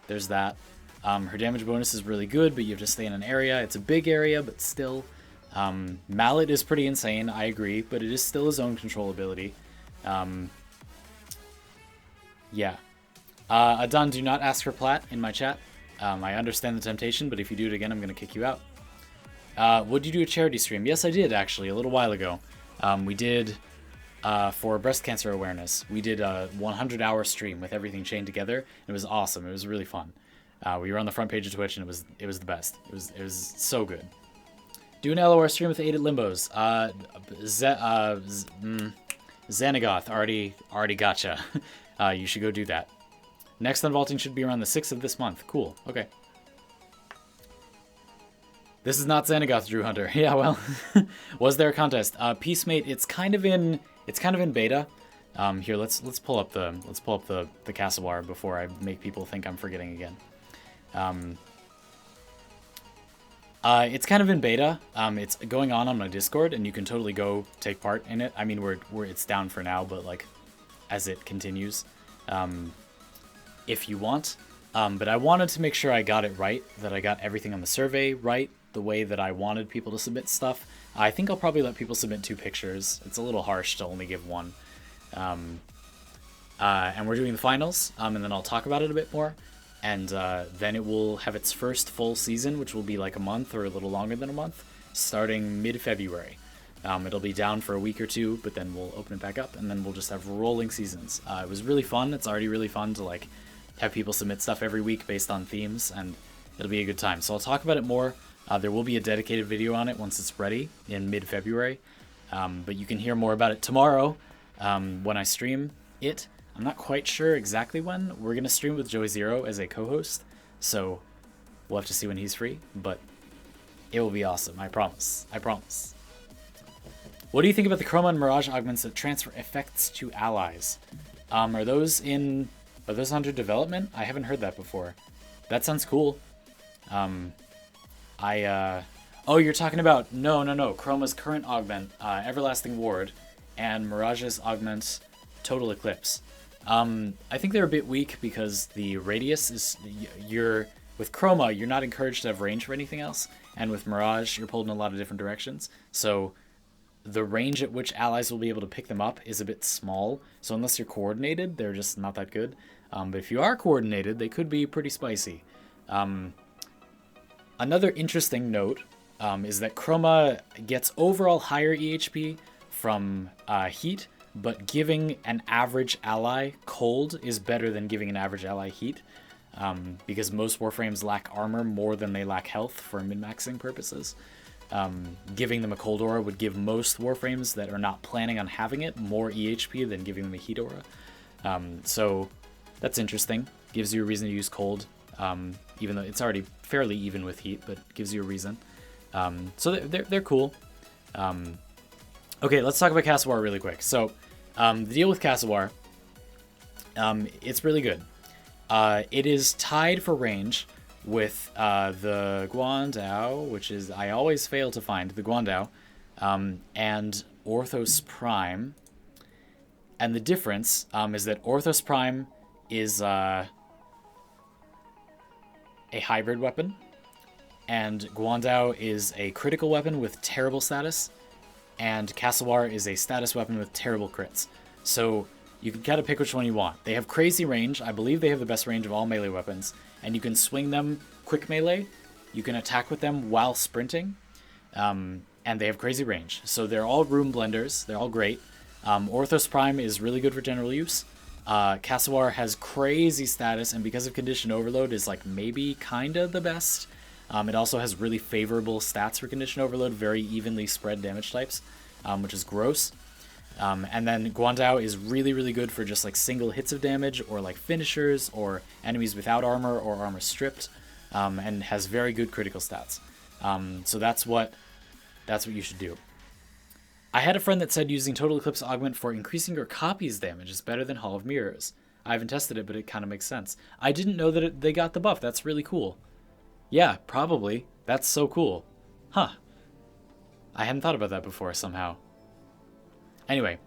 there's that. Her damage bonus is really good, but you have to stay in an area. It's a big area, but still. Mallet is pretty insane, I agree, but it is still a zone control ability. Yeah. Adon, do not ask for plat in my chat. I understand the temptation, but if you do it again, I'm going to kick you out. Would you do a charity stream? Yes, I did, actually, a little while ago. We did... for breast cancer awareness, we did a 100-hour stream with everything chained together. It was awesome. It was really fun. We were on the front page of Twitch, and it was the best. It was so good. Do an LOR stream with 8 at Limbos. Xanagoth already gotcha. You should go do that. Next unvaulting should be around the 6th of this month. Cool. Okay. This is not Xanagoth, Drew Hunter. Yeah, well, was there a contest? Peacemate, it's kind of in beta. Here, let's pull up the Castle War before I make people think I'm forgetting again. It's kind of in beta. It's going on my Discord, and you can totally go take part in it. I mean, it's down for now, but like as it continues, if you want. But I wanted to make sure I got it right, that I got everything on the survey right, the way that I wanted people to submit stuff. I think I'll probably let people submit 2 pictures. It's a little harsh to only give 1. And we're doing the finals, and then I'll talk about it a bit more. and then it will have its first full season, which will be like a month or a little longer than a month, starting mid-February. It'll be down for a week or two, but then we'll open it back up, and then we'll just have rolling seasons. It was really fun. It's already really fun to like have people submit stuff every week based on themes, and it'll be a good time. So I'll talk about it more. There will be a dedicated video on it once it's ready in mid-February, but you can hear more about it tomorrow when I stream it. I'm not quite sure exactly when. We're going to stream with Joey Zero as a co-host, so we'll have to see when he's free, but it will be awesome. I promise. I promise. What do you think about the Chroma and Mirage augments that transfer effects to allies? Are those under development? I haven't heard that before. That sounds cool. Oh, you're talking about no. Chroma's current augment, Everlasting Ward, and Mirage's augment, Total Eclipse. I think they're a bit weak because the radius is with Chroma, you're not encouraged to have range for anything else, and with Mirage, you're pulled in a lot of different directions. So the range at which allies will be able to pick them up is a bit small. So unless you're coordinated, they're just not that good. But if you are coordinated, they could be pretty spicy. Another interesting note is that Chroma gets overall higher EHP from heat, but giving an average ally cold is better than giving an average ally heat, because most Warframes lack armor more than they lack health for min-maxing purposes. Giving them a cold aura would give most Warframes that are not planning on having it more EHP than giving them a heat aura. So that's interesting. Gives you a reason to use cold, even though it's already fairly even with heat, but gives you a reason. So they're cool. Okay, let's talk about Castle War really quick. So the deal with Castle War, it's really good. It is tied for range with the Guandao, which is, I always fail to find, the Guandao, and Orthos Prime. And the difference is that Orthos Prime is a hybrid weapon, and Guandao is a critical weapon with terrible status, and Castle War is a status weapon with terrible crits. So you can kind of pick which one you want. They have crazy range. I believe they have the best range of all melee weapons, and you can swing them quick melee. You can attack with them while sprinting, and they have crazy range. So they're all room blenders. They're all great. Orthos Prime is really good for general use. Castle War has crazy status, and because of Condition Overload is like maybe kinda the best. It also has really favorable stats for Condition Overload, very evenly spread damage types, which is gross. And then Guandao is really, really good for just like single hits of damage, or like finishers, or enemies without armor or armor stripped, and has very good critical stats. So that's what you should do. I had a friend that said using Total Eclipse Augment for increasing your copy's damage is better than Hall of Mirrors. I haven't tested it, but it kind of makes sense. I didn't know that they got the buff. That's really cool. Yeah, probably. That's so cool. Huh. I hadn't thought about that before somehow. Anyway,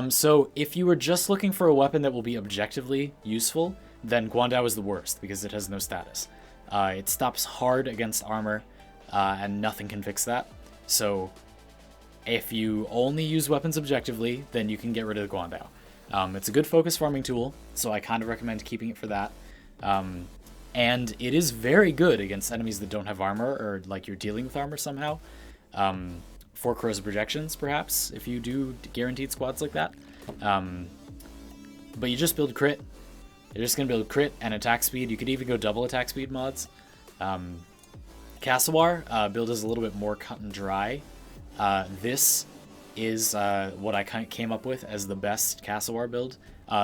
so if you were just looking for a weapon that will be objectively useful, then Guandao is the worst because it has no status. It stops hard against armor, and nothing can fix that. So if you only use weapons objectively, then you can get rid of the Guandao. It's a good focus farming tool, so I kind of recommend keeping it for that. And it is very good against enemies that don't have armor, or like you're dealing with armor somehow. For corrosive projections, perhaps, if you do guaranteed squads like that. But you just build crit. You're just going to build crit and attack speed. You could even go double attack speed mods. Castle War build is a little bit more cut and dry. This is what I came up with as the best Castle War build.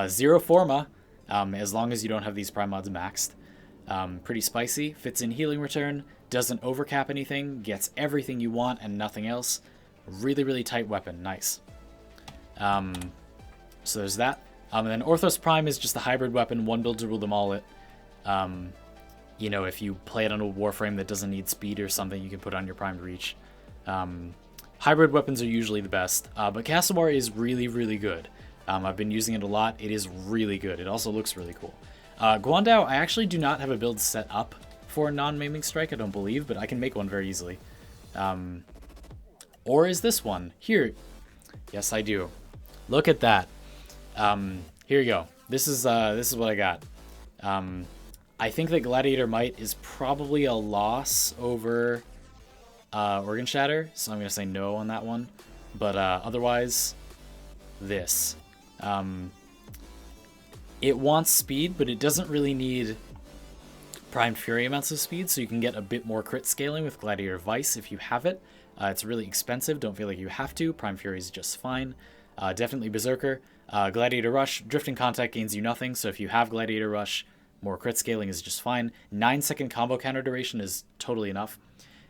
Zero Forma, as long as you don't have these prime mods maxed. Pretty spicy, fits in healing return, doesn't overcap anything, gets everything you want and nothing else. Really, really tight weapon, nice. So there's that. And then Orthos Prime is just a hybrid weapon, one build to rule them all. You know, if you play it on a Warframe that doesn't need speed or something, you can put on your primed reach. Hybrid weapons are usually the best, but Castle War is really, really good. I've been using it a lot. It is really good. It also looks really cool. Guandao, I actually do not have a build set up for a non-maiming strike, I don't believe, but I can make one very easily. Or is this one? Here. Yes, I do. Look at that. Here you go. This is what I got. I think that Gladiator Might is probably a loss over Organ Shatter, so I'm going to say no on that one. But otherwise, this. It wants speed, but it doesn't really need Primed Fury amounts of speed, so you can get a bit more crit scaling with Gladiator Vice if you have it. It's really expensive, don't feel like you have to. Primed Fury is just fine. Definitely Berserker. Gladiator Rush, Drifting Contact gains you nothing, so if you have Gladiator Rush, more crit scaling is just fine. 9-second combo counter duration is totally enough.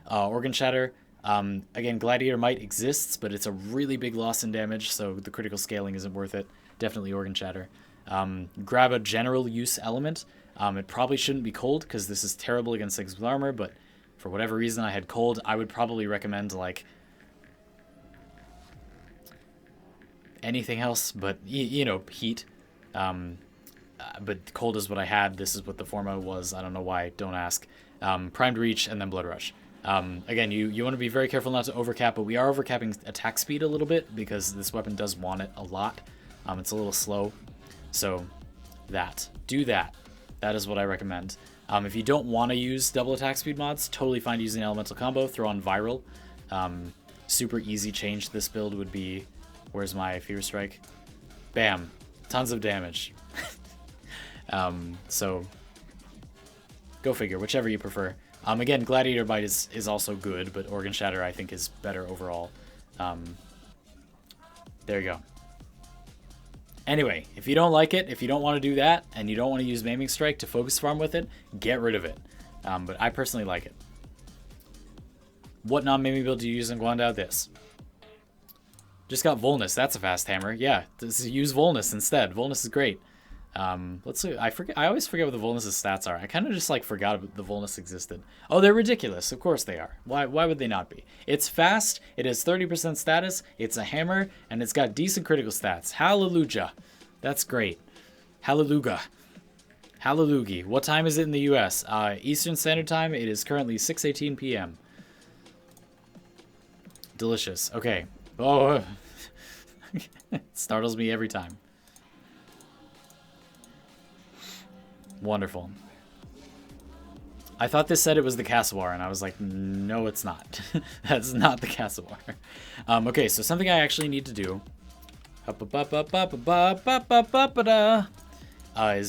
Organ Shatter, again, Gladiator Might exists, but it's a really big loss in damage, so the critical scaling isn't worth it. Definitely Organ Shatter. Grab a general use element. It probably shouldn't be cold, because this is terrible against things with armor, but for whatever reason I had cold. I would probably recommend, like, anything else, but, you know, heat. But cold is what I had. This is what the forma was. I don't know why. Don't ask. Primed Reach and then Blood Rush. Again, you want to be very careful not to overcap, but we are overcapping attack speed a little bit because this weapon does want it a lot. It's a little slow. So do that. That is what I recommend. If you don't want to use double attack speed mods, totally fine using elemental combo. Throw on Viral. Super easy change to this build would be, where's my Fear Strike? Bam. Tons of damage. So go figure, whichever you prefer. Again, Gladiator Bite is also good, but Organ Shatter I think is better overall. There you go. Anyway, if you don't like it, if you don't want to do that, and you don't want to use Maiming Strike to focus farm with it, get rid of it. But I personally like it. What non-Maiming build do you use in Guandao? This. Just got Volnus. That's a fast hammer. Yeah, use Volnus instead. Volnus is great. Let's see. I always forget what the Volnus' stats are. I kind of just like forgot the Volnus existed. Oh, they're ridiculous. Of course they are. Why would they not be? It's fast. It has 30% status. It's a hammer, and it's got decent critical stats. Hallelujah. That's great. Hallelujah. Hallelujah. What time is it in the U.S.? Eastern Standard Time. It is currently 6:18 p.m. Delicious. Okay. Oh, it startles me every time. Wonderful. I thought this said it was the Casawar, and I was like, no, it's not. That's not the Casawar. Okay, so something I actually need to do is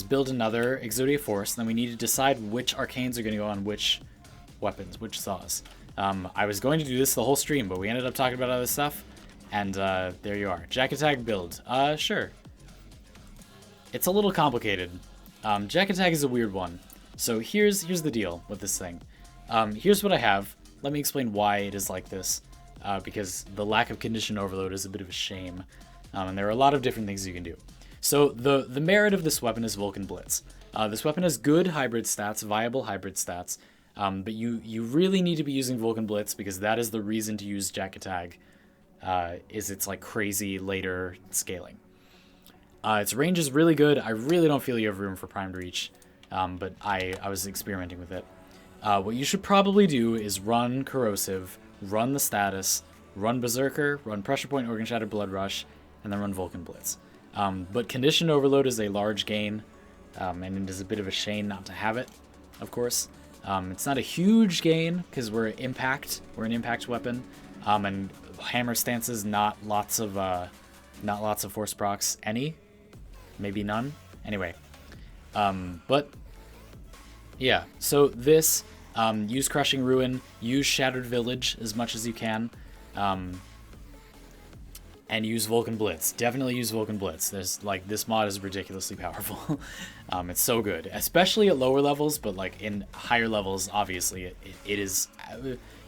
build another Exodia Force, and then we need to decide which arcanes are going to go on which weapons, which saws. I was going to do this the whole stream, but we ended up talking about other stuff, and there you are. Jack Attack build. Sure. It's a little complicated. Jack Attack is a weird one. So here's the deal with this thing. Here's what I have. Let me explain why it is like this, because the lack of condition overload is a bit of a shame, and there are a lot of different things you can do. So the merit of this weapon is Vulcan Blitz. This weapon has good hybrid stats, viable hybrid stats, but you really need to be using Vulcan Blitz because that is the reason to use Jack Attack, is its like crazy later scaling. Its range is really good. I really don't feel you have room for Primed Reach, but I was experimenting with it. What you should probably do is run Corrosive, run the status, run Berserker, run Pressure Point, Organ Shatter, Blood Rush, and then run Vulcan Blitz. But Condition Overload is a large gain, and it is a bit of a shame not to have it, of course. It's not a huge gain, because we're Impact. We're an Impact weapon, and Hammer stances, not lots of Force procs. Any? Maybe none. Anyway, but yeah. So this, use Crushing Ruin, use Shattered Village as much as you can, and use Vulcan Blitz. Definitely use Vulcan Blitz. There's like this mod is ridiculously powerful. It's so good, especially at lower levels, but like in higher levels, obviously it is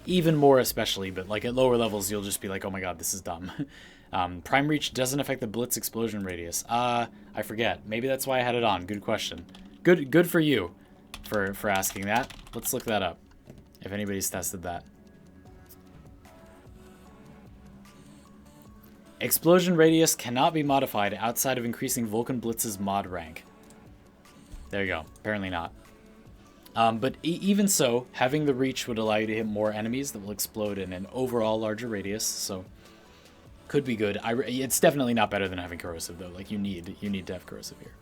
even more especially. But like at lower levels, you'll just be like, oh my god, this is dumb. Prime Reach doesn't affect the Blitz explosion radius. I forget. Maybe that's why I had it on. Good question. Good for you for asking that. Let's look that up, if anybody's tested that. Explosion radius cannot be modified outside of increasing Vulcan Blitz's mod rank. There you go. Apparently not. But even so, having the reach would allow you to hit more enemies that will explode in an overall larger radius, so could be good. It's definitely not better than having Corrosive, though. Like, you need to have Corrosive here.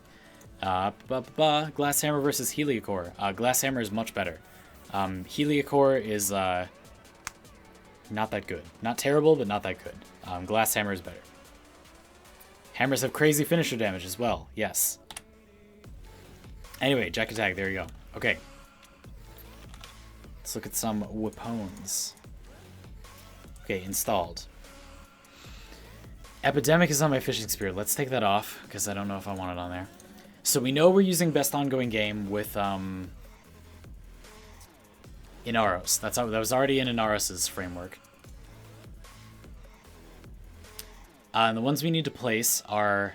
Glass Hammer versus Heliocore. Glass Hammer is much better. Heliocore is not that good. Not terrible, but not that good. Glass Hammer is better. Hammers have crazy finisher damage as well. Yes. Anyway, Jack Attack. There you go. Okay. Let's look at some weapons. Okay, installed. Epidemic is on my fishing spear. Let's take that off, because I don't know if I want it on there. So we know we're using best ongoing game with Inaros. That was already in Inaros's framework. And the ones we need to place are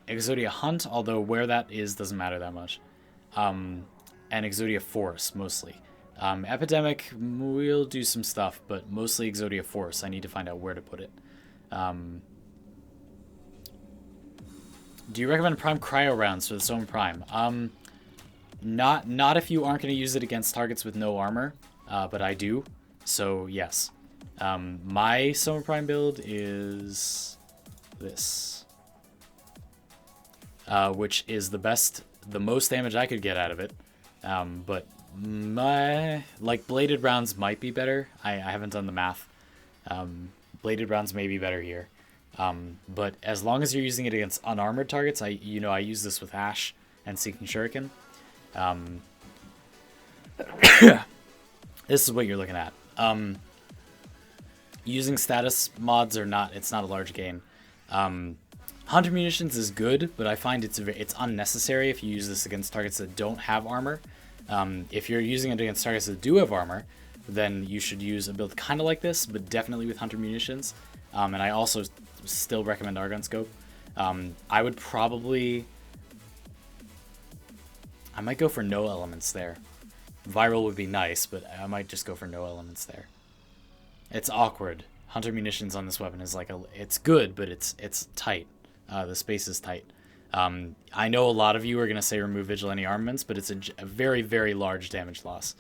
Exodia Hunt, although where that is doesn't matter that much. And Exodia Force, mostly. Epidemic, we'll do some stuff, but mostly Exodia Force. I need to find out where to put it. Do you recommend Prime Cryo rounds for the Soma Prime? Not if you aren't going to use it against targets with no armor, but I do. So, yes. My Soma Prime build is this. Which is the most damage I could get out of it. But my, bladed rounds might be better. I haven't done the math. Bladed rounds may be better here. But as long as you're using it against unarmored targets, I use this with Ash and Seeking Shuriken. This is what you're looking at. Using status mods or not, it's not a large gain. Hunter Munitions is good, but I find it's unnecessary if you use this against targets that don't have armor. If you're using it against targets that do have armor, then you should use a build kind of like this, but definitely with Hunter Munitions. And I also still recommend Argon Scope. I might go for no elements there. Viral would be nice, but I might just go for no elements there. It's awkward. Hunter Munitions on this weapon is it's good, but it's tight. The space is tight. I know a lot of you are going to say remove Vigilante Armaments, but it's a very, very large damage loss.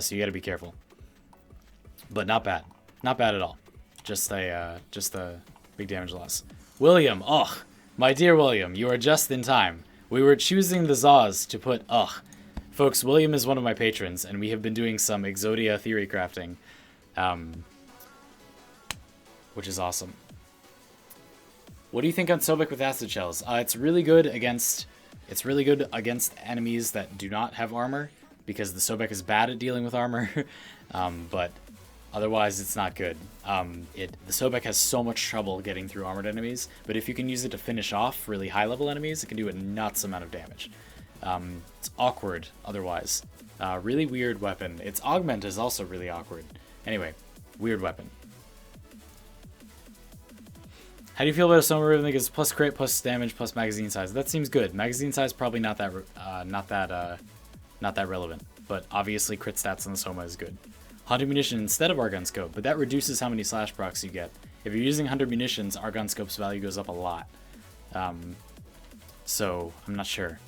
So you got to be careful. But not bad. Not bad at all. Just a big damage loss. William, ugh. My dear William, you are just in time. We were choosing the Zaws to put ugh. Folks, William is one of my patrons, and we have been doing some Exodia theory crafting. Which is awesome. What do you think on Sobek with Acid Shells? It's really good against enemies that do not have armor, because the Sobek is bad at dealing with armor. But otherwise, it's not good. The Sobek has so much trouble getting through armored enemies, but if you can use it to finish off really high-level enemies, it can do a nuts amount of damage. It's awkward otherwise. Really weird weapon. Its augment is also really awkward. Anyway, weird weapon. How do you feel about a Soma Rhythm that gives plus crit, plus damage, plus magazine size? That seems good. Magazine size probably not that relevant, but obviously crit stats on the Soma is good. Hunter Munition instead of Argon Scope, but that reduces how many slash procs you get. If you're using Hunter Munitions, Argon Scope's value goes up a lot. So I'm not sure.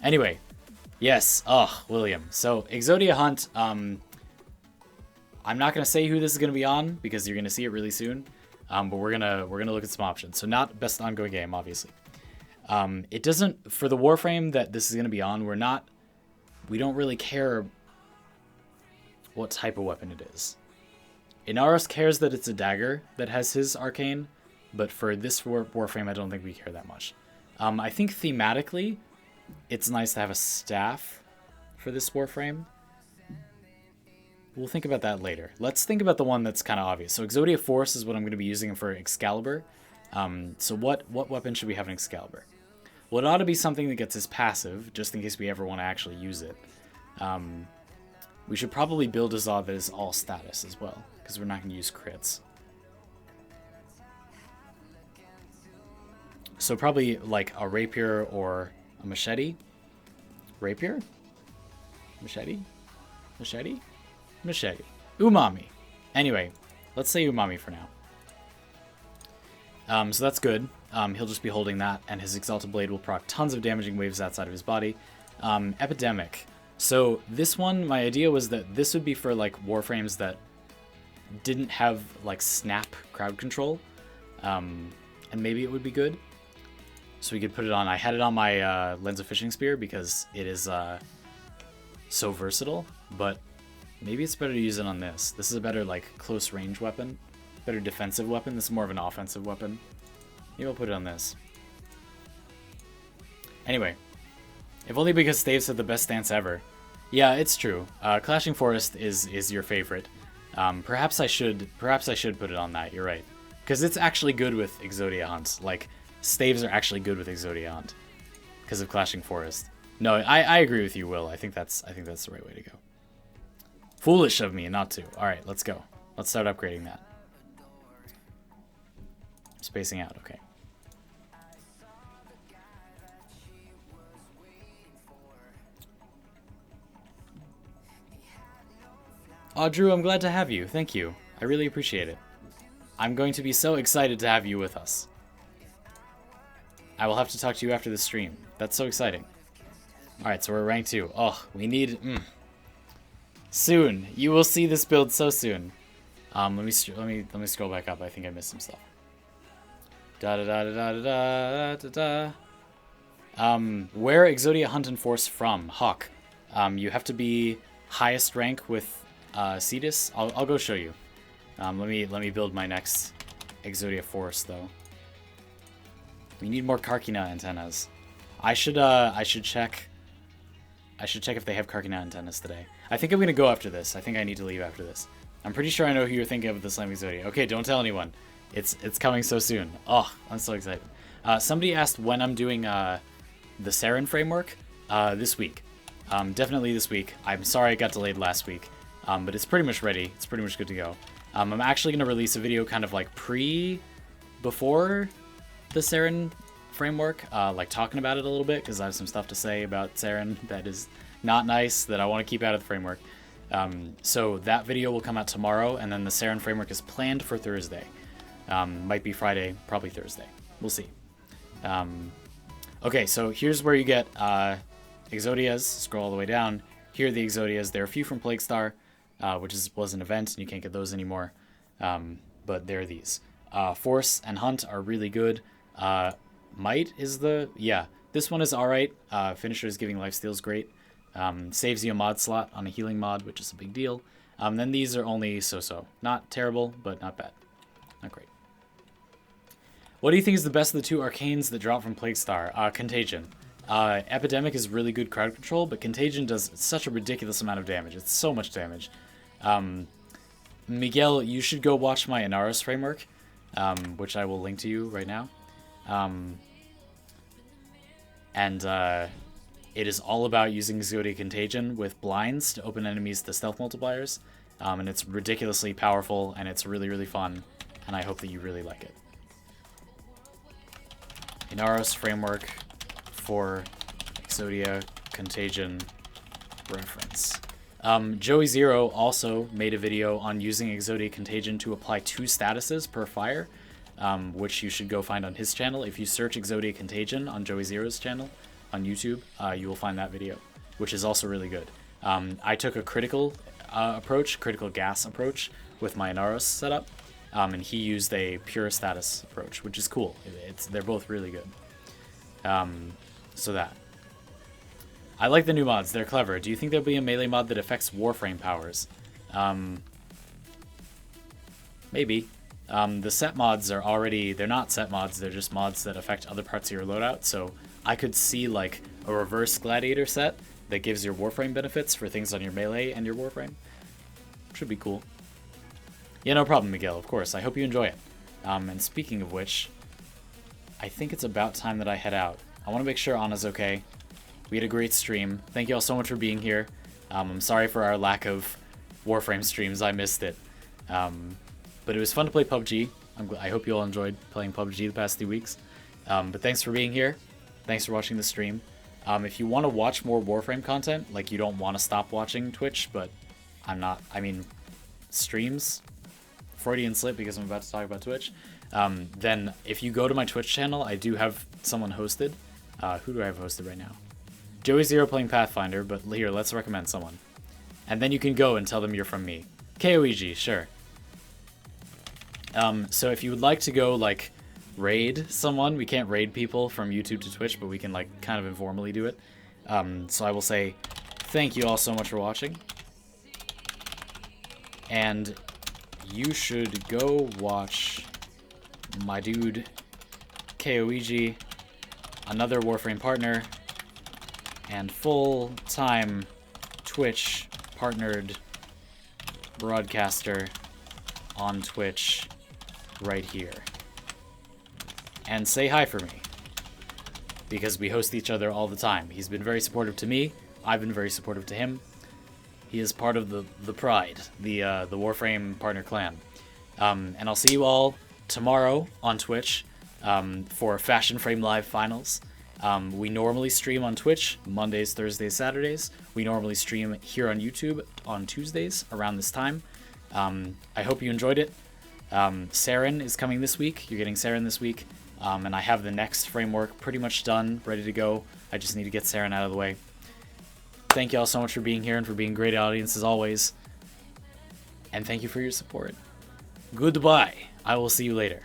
Anyway, yes. William. So Exodia Hunt. I'm not gonna say who this is gonna be on because you're gonna see it really soon. But we're gonna look at some options. So not best ongoing game, obviously. It doesn't, for the Warframe that this is gonna be on. We don't really care what type of weapon it is. Inaros cares that it's a dagger that has his arcane, but for this Warframe, I don't think we care that much. I think thematically, it's nice to have a staff for this Warframe. We'll think about that later. Let's think about the one that's kind of obvious. So Exodia Force is what I'm going to be using for Excalibur. So what weapon should we have in Excalibur? Well, it ought to be something that gets his passive, just in case we ever want to actually use it. We should probably build a Zod that is all status as well, because we're not going to use crits. So probably like a rapier or a machete. Rapier? Machete? Machete? Machete. Umami. Anyway, let's say Umami for now. So that's good. He'll just be holding that, and his Exalted Blade will proc tons of damaging waves outside of his body. Epidemic. So this one, my idea was that this would be for like Warframes that didn't have like snap crowd control, and maybe it would be good. so we could put it on. I had it on my Lens of Fishing Spear because it is so versatile, but maybe it's better to use it on this. This is a better like close range weapon, better defensive weapon. This is more of an offensive weapon. Maybe I'll put it on this. Anyway, if only because Staves had the best stance ever. Yeah, it's true. Clashing Forest is your favorite. Perhaps I should put it on that. You're right, because it's actually good with Exodia Hunt. Like Staves are actually good with Exodia Hunt because of Clashing Forest. No, I agree with you, Will. I think that's the right way to go. Foolish of me not to. All right, let's go. Let's start upgrading that. Spacing out. Okay. Oh, Drew, I'm glad to have you. Thank you. I really appreciate it. I'm going to be so excited to have you with us. I will have to talk to you after the stream. That's so exciting. Alright, so we're rank 2. Oh, we need... Soon. You will see this build so soon. Let me scroll back up. I think I missed some stuff. Where Exodia Hunt and Force from? Hawk. You have to be highest rank with Cetus. I'll go show you. Let me build my next Exodia Force though. We need more Karkina antennas. I should check if they have Karkina antennas today. I think I'm gonna go after this. I think I need to leave after this. I'm pretty sure I know who you're thinking of with the Slime Exodia. Okay, don't tell anyone. It's coming so soon. Oh, I'm so excited. Somebody asked when I'm doing the Saren framework. This week. Definitely this week. I'm sorry it got delayed last week. But it's pretty much ready. It's pretty much good to go. I'm actually going to release a video kind of like before the Saren framework, like talking about it a little bit, because I have some stuff to say about Saren that is not nice, that I want to keep out of the framework. So that video will come out tomorrow, and then the Saren framework is planned for Thursday. Might be Friday, probably Thursday. We'll see. Okay, so here's where you get Exodias. Scroll all the way down. Here are the Exodias. There are a few from Plaguestar, which was an event, and you can't get those anymore. But there are these. Force and Hunt are really good. Might is this one is alright. Finisher's giving lifesteal's great. Saves you a mod slot on a healing mod, which is a big deal. Then these are only so-so. Not terrible, but not bad. Not great. What do you think is the best of the two arcanes that drop from Plaguestar? Contagion. Epidemic is really good crowd control, but Contagion does such a ridiculous amount of damage. It's so much damage. Miguel, you should go watch my Inaros framework, which I will link to you right now. It is all about using Exodia Contagion with blinds to open enemies to stealth multipliers. And it's ridiculously powerful, and it's really, really fun, and I hope that you really like it. Inaros framework for Exodia Contagion reference. Joey Zero also made a video on using Exodia Contagion to apply 2 statuses per fire, which you should go find on his channel. If you search Exodia Contagion on Joey Zero's channel on YouTube, you will find that video, which is also really good. I took a critical gas approach with my Inaros setup, and he used a pure status approach, which is cool. They're both really good. So that. I like the new mods. They're clever. Do you think there'll be a melee mod that affects Warframe powers? Maybe. The set mods are already... They're not set mods. They're just mods that affect other parts of your loadout. So I could see like a reverse gladiator set that gives your Warframe benefits for things on your melee and your Warframe. Should be cool. Yeah, no problem, Miguel. Of course. I hope you enjoy it. And speaking of which, I think it's about time that I head out. I want to make sure Anna's okay. We had a great stream. Thank you all so much for being here. I'm sorry for our lack of Warframe streams. I missed it. But it was fun to play PUBG. I hope you all enjoyed playing PUBG the past 2 weeks. But thanks for being here. Thanks for watching the stream. If you want to watch more Warframe content, like you don't want to stop watching Twitch, but streams, Freudian slip because I'm about to talk about Twitch, then if you go to my Twitch channel, I do have someone hosted. Who do I have hosted right now? Joey Zero playing Pathfinder, but here, let's recommend someone. And then you can go and tell them you're from me. KOEG, sure. So if you would like to go, like, raid someone. We can't raid people from YouTube to Twitch, but we can like kind of informally do it. So I will say thank you all so much for watching. And you should go watch my dude KOEG, another Warframe partner, and full-time Twitch partnered broadcaster on Twitch right here. And say hi for me, because we host each other all the time. He's been very supportive to me. I've been very supportive to him. He is part of the Pride, the Warframe partner clan. And I'll see you all tomorrow on Twitch for Fashion Frame Live Finals. We normally stream on Twitch Mondays, Thursdays, Saturdays. We normally stream here on YouTube on Tuesdays around this time. I hope you enjoyed it. Saren is coming this week. You're getting Saren this week. And I have the next framework pretty much done, ready to go. I just need to get Saren out of the way. Thank you all so much for being here and for being a great audience as always. And thank you for your support. Goodbye. I will see you later.